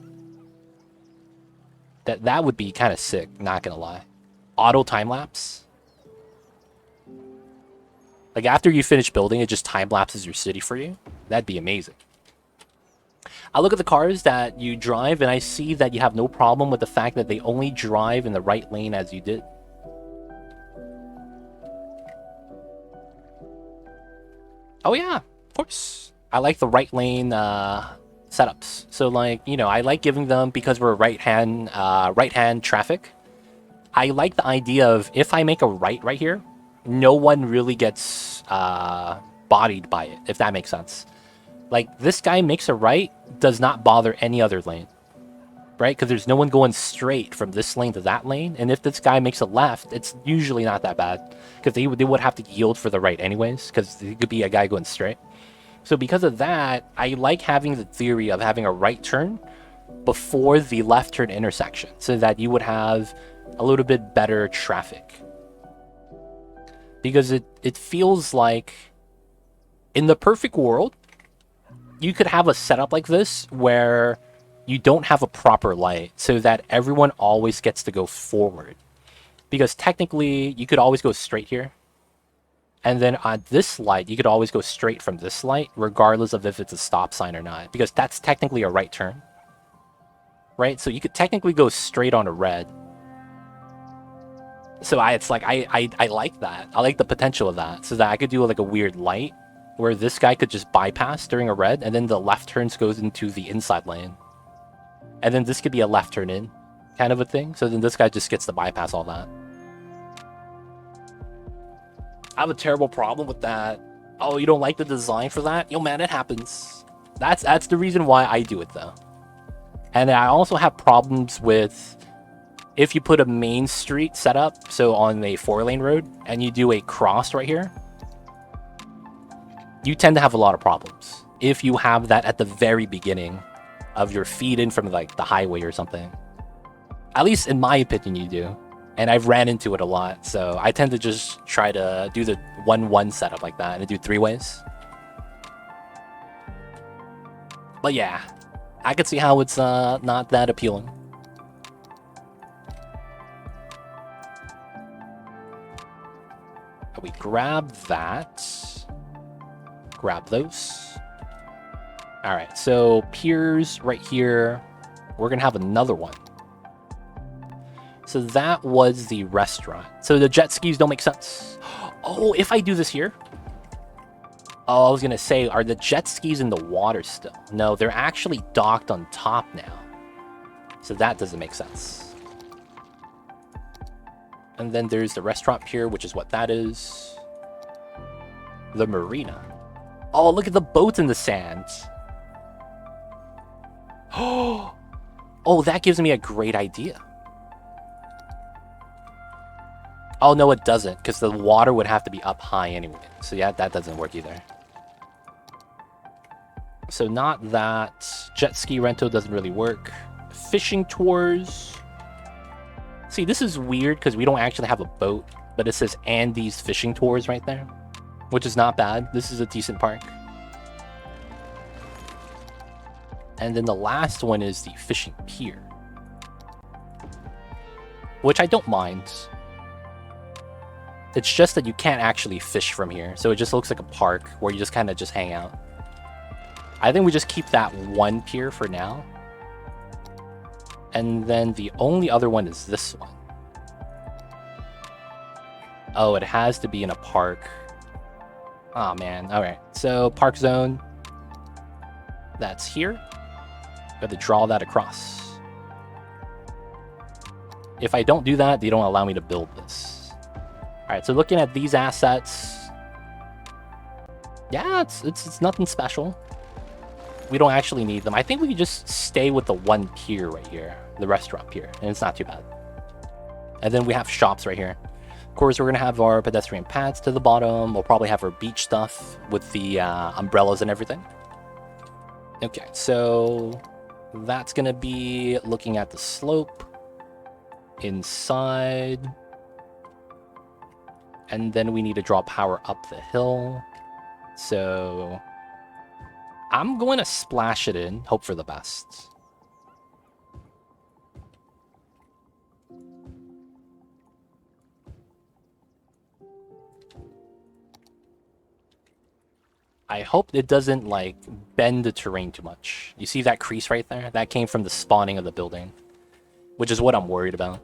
That would be kind of sick, not gonna lie. Auto time-lapse? Like after you finish building, it just time-lapses your city for you? That'd be amazing. I look at the cars that you drive and I see that you have no problem with the fact that they only drive in the right lane as you did. Oh yeah, of course. I like the right lane setups. So like, you know, I like giving them, because we're right-hand traffic, I like the idea of if I make a right here, no one really gets bodied by it, if that makes sense. Like, this guy makes a right, does not bother any other lane, right? Because there's no one going straight from this lane to that lane. And if this guy makes a left, it's usually not that bad, because they would have to yield for the right anyways, because it could be a guy going straight. So because of that, I like having the theory of having a right turn before the left turn intersection, so that you would have a little bit better traffic. Because it feels like, in the perfect world, you could have a setup like this where you don't have a proper light, so that everyone always gets to go forward. Because technically, you could always go straight here. And then on this light, you could always go straight from this light, regardless of if it's a stop sign or not. Because that's technically a right turn. Right? So you could technically go straight on a red. So I like that. I like the potential of that. So that I could do like a weird light where this guy could just bypass during a red, and then the left turns goes into the inside lane. And then this could be a left turn in kind of a thing. So then this guy just gets to bypass all that. I have a terrible problem with that. Oh, you don't like the design for that? Yo, man, it happens. That's the reason why I do it, though. And I also have problems with if you put a main street setup, so on a 4-lane road, and you do a cross right here, you tend to have a lot of problems if you have that at the very beginning of your feed in from like the highway or something. At least in my opinion, you do. And I've ran into it a lot, so I tend to just try to do the 1-1 setup like that and do 3 ways. But yeah, I could see how it's not that appealing. We grab that. Grab those. All right, so piers right here. We're gonna have another one. So that was the restaurant. So the jet skis don't make sense. Oh, if I do this here. Oh, I was gonna say, are the jet skis in the water still? No, they're actually docked on top now. So that doesn't make sense. And then there's the restaurant pier, which is what that is. The marina. Oh, look at the boats in the sand. Oh, that gives me a great idea. Oh, no, it doesn't, because the water would have to be up high anyway. So yeah, that doesn't work either. So not that. Jet ski rental doesn't really work. Fishing tours. See, this is weird because we don't actually have a boat, but it says Andy's Fishing Tours right there, which is not bad. This is a decent park. And then the last one is the fishing pier. which I don't mind. It's just that you can't actually fish from here, so it just looks like a park where you just kind of just hang out. I think we just keep that one pier for now. And then the only other one is this one. Oh, it has to be in a park. Oh man, alright. So park zone, that's here. Got to draw that across. If I don't do that, they don't allow me to build this. Alright, so looking at these assets, yeah, it's nothing special. We don't actually need them. I think we could just stay with the one pier right here, the restaurant pier, and it's not too bad. And then we have shops right here. Of course, we're going to have our pedestrian paths to the bottom. We'll probably have our beach stuff with the umbrellas and everything. Okay, so that's going to be looking at the slope inside. And then we need to draw power up the hill. So I'm going to splash it in, hope for the best. I hope it doesn't, like, bend the terrain too much. You see that crease right there? That came from the spawning of the building, which is what I'm worried about.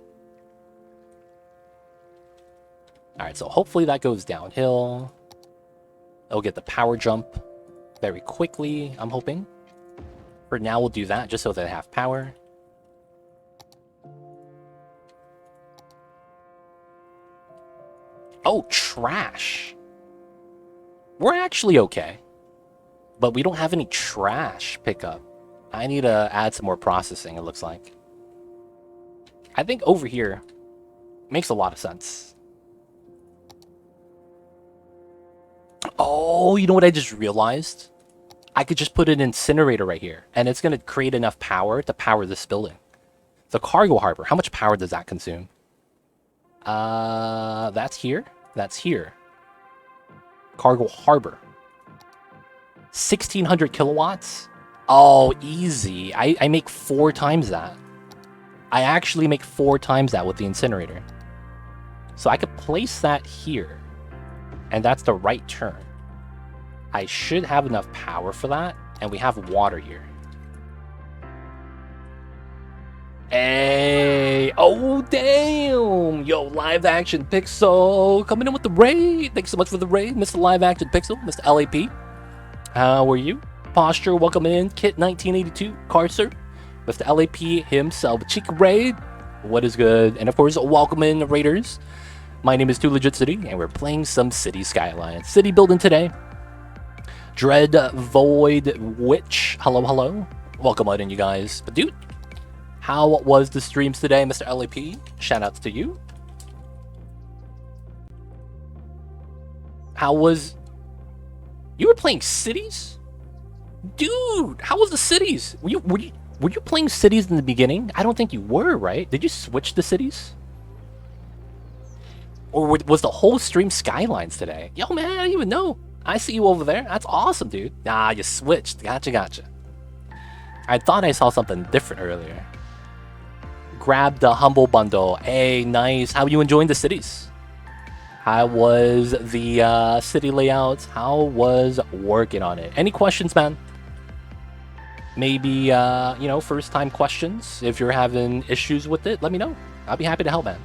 Alright, so hopefully that goes downhill. It'll get the power jump very quickly, I'm hoping. For now, we'll do that just so that they have power. Oh, trash. We're actually okay. But we don't have any trash pickup. I need to add some more processing, it looks like. I think over here makes a lot of sense. Oh, you know what I just realized? I could just put an incinerator right here, and it's going to create enough power to power this building. The cargo harbor, how much power does that consume? That's here. That's here. Cargo harbor. 1,600 kilowatts? Oh, easy. I make 4 times that. I actually make 4 times that with the incinerator. So I could place that here. And that's the right turn. I should have enough power for that. And we have water here. Hey! Oh, damn! Yo, Live Action Pixel coming in with the raid. Thanks so much for the raid, Mr. Live Action Pixel, Mr. LAP. How are you? Posture, welcome in. Kit 1982, Carcer, Mr. LAP himself. Chica Raid, what is good? And of course, welcome in, Raiders. My name is Too Legit City, and we're playing some City Skylines. City building today. Dread Void Witch, hello, hello. Welcome on in, you guys. But dude, how was the streams today, Mr. LAP? Shout outs to you. How was... You were playing cities? Dude, how was the cities? Were you playing cities in the beginning? I don't think you were, right? Did you switch the cities? Or was the whole stream Skylines today? Yo, man, I didn't even know. I see you over there. That's awesome, dude. Ah, you switched. Gotcha. I thought I saw something different earlier. Grab the Humble Bundle. Hey, nice. How are you enjoying the cities? How was the city layouts? How was working on it? Any questions, man? Maybe, you know, first-time questions. If you're having issues with it, let me know. I'll be happy to help, man.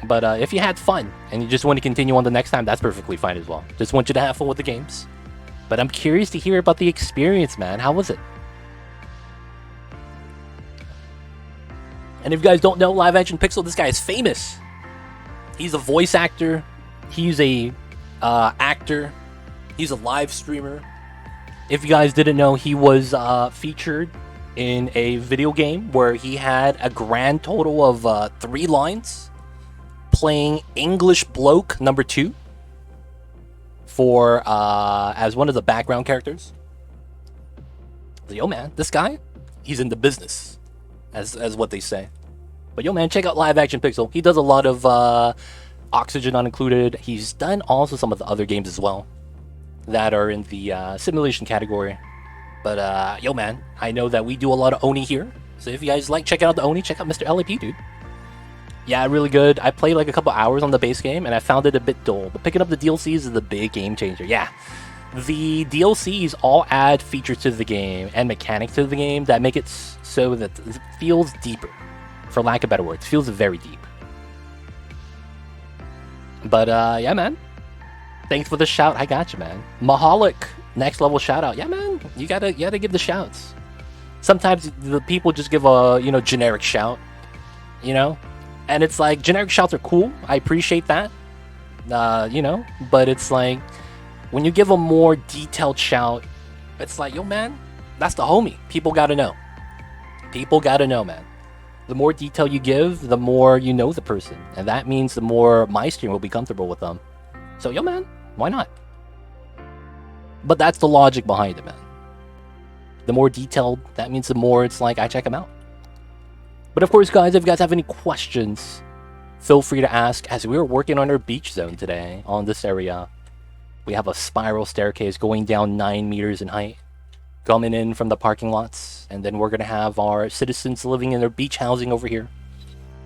But if you had fun and you just want to continue on the next time, that's perfectly fine as well. Just want you to have fun with the games. But I'm curious to hear about the experience, man. How was it? And if you guys don't know Live Action Pixel, this guy is famous. He's a voice actor. He's a actor. He's a live streamer. If you guys didn't know, he was featured in a video game where he had a grand total of 3 lines, playing English Bloke #2 for as one of the background characters. Yo, man, this guy, he's in the business, as what they say. But yo, man, check out Live Action Pixel. He does a lot of Oxygen Not Included. He's done also some of the other games as well that are in the simulation category. But yo, man, I know that we do a lot of Oni here. So if you guys like checking out the Oni, check out Mr. LAP, dude. Yeah, really good. I played like a couple hours on the base game and I found it a bit dull. But picking up the DLCs is the big game changer. Yeah. The DLCs all add features to the game and mechanics to the game that make it so that it feels deeper. For lack of better words, it feels very deep. But yeah, man. Thanks for the shout. I got you, man. Mahalik, next level shout out. Yeah, man. You gotta give the shouts. Sometimes the people just give a generic shout, and it's like generic shouts are cool. I appreciate that, But it's like when you give a more detailed shout, it's like, yo, man, that's the homie. People gotta know. People gotta know, man. The more detail you give, the more you know the person, and that means the more my stream will be comfortable with them. So, yo, man, why not? But that's the logic behind it, man. The more detailed, that means the more it's like I check them out. But of course, guys, if you guys have any questions, feel free to ask, as we are working on our beach zone today on this area. We have a spiral staircase going down 9 meters in height, coming in from the parking lots, and then we're going to have our citizens living in their beach housing over here,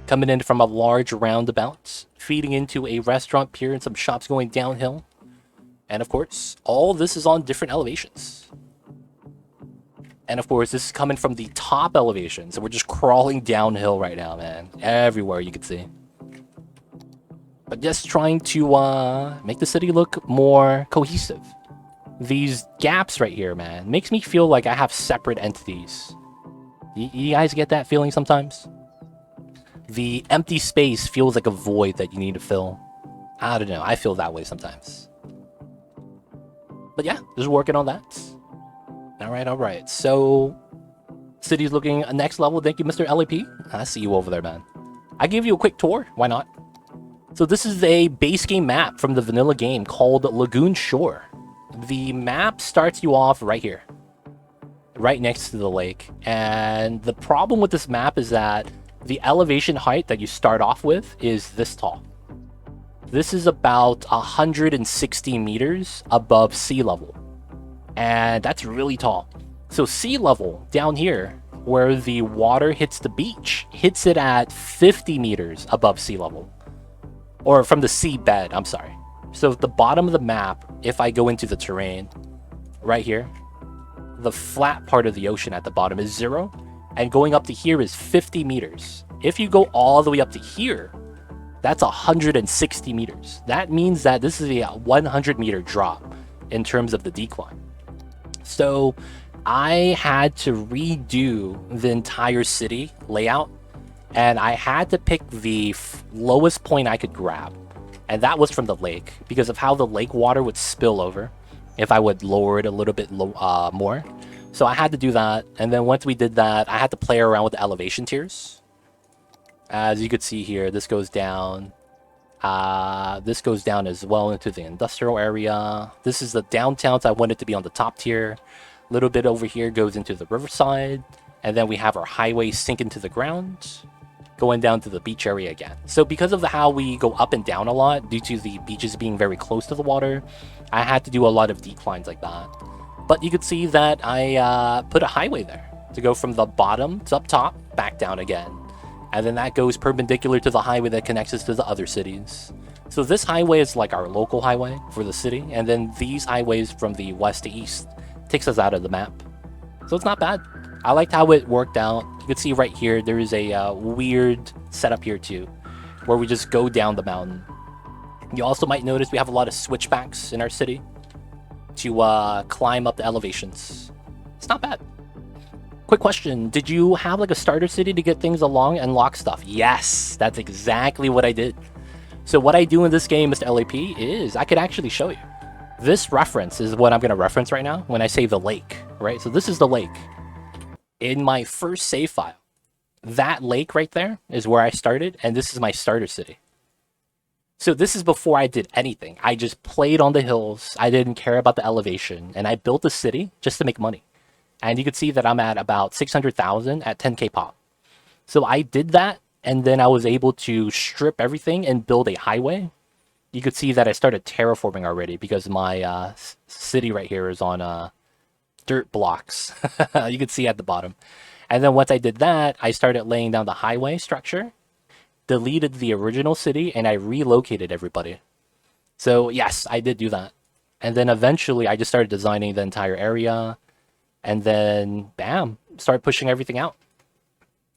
coming in from a large roundabout, feeding into a restaurant pier and some shops going downhill. And of course, all this is on different elevations. And of course, this is coming from the top elevation, so we're just crawling downhill right now, man. Everywhere you can see. But just trying to make the city look more cohesive. These gaps right here, man, makes me feel like I have separate entities. You guys get that feeling sometimes? The empty space feels like a void that you need to fill. I don't know, I feel that way sometimes. But yeah, just working on that. Alright. So, city's looking next level. Thank you, Mr. LAP. I see you over there, man. I gave you a quick tour. Why not? So this is a base game map from the vanilla game called Lagoon Shore. The map starts you off right here, right next to the lake. And the problem with this map is that the elevation height that you start off with is this tall. This is about 160 meters above sea level. And that's really tall. So sea level down here, where the water hits the beach, hits it at 50 meters above sea level. Or from the seabed, I'm sorry. So at the bottom of the map, if I go into the terrain, right here, the flat part of the ocean at the bottom is 0. And going up to here is 50 meters. If you go all the way up to here, that's 160 meters. That means that this is a 100 meter drop in terms of the decline. So I had to redo the entire city layout, and I had to pick the lowest point I could grab, and that was from the lake because of how the lake water would spill over if I would lower it a little bit more. So I had to do that, and then once we did that, I had to play around with the elevation tiers. As you could see here, this goes down. This goes down as well into the industrial area. This is the downtown, so I want it to be on the top tier. A little bit over here goes into the riverside. And then we have our highway sink into the ground, going down to the beach area again. So because of how we go up and down a lot, due to the beaches being very close to the water, I had to do a lot of declines like that. But you could see that I put a highway there to go from the bottom to up top, back down again. And then that goes perpendicular to the highway that connects us to the other cities. So this highway is like our local highway for the city. And then these highways from the west to east takes us out of the map. So it's not bad. I liked how it worked out. You can see right here, there is a weird setup here too, where we just go down the mountain. You also might notice we have a lot of switchbacks in our city to climb up the elevations. It's not bad. Quick question, did you have like a starter city to get things along and unlock stuff? Yes, that's exactly what I did. So what I do in this game, Mr. LAP, is I could actually show you. This reference is what I'm going to reference right now when I say the lake, right? So this is the lake. In my first save file, that lake right there is where I started, and this is my starter city. So this is before I did anything. I just played on the hills. I didn't care about the elevation, and I built a city just to make money. And you can see that I'm at about 600,000 at 10k pop. So I did that, and then I was able to strip everything and build a highway. You could see that I started terraforming already because my city right here is on dirt blocks. You can see at the bottom. And then once I did that, I started laying down the highway structure. deleted the original city and I relocated everybody. So yes, I did do that. And then eventually I just started designing the entire area and then bam, start pushing everything out.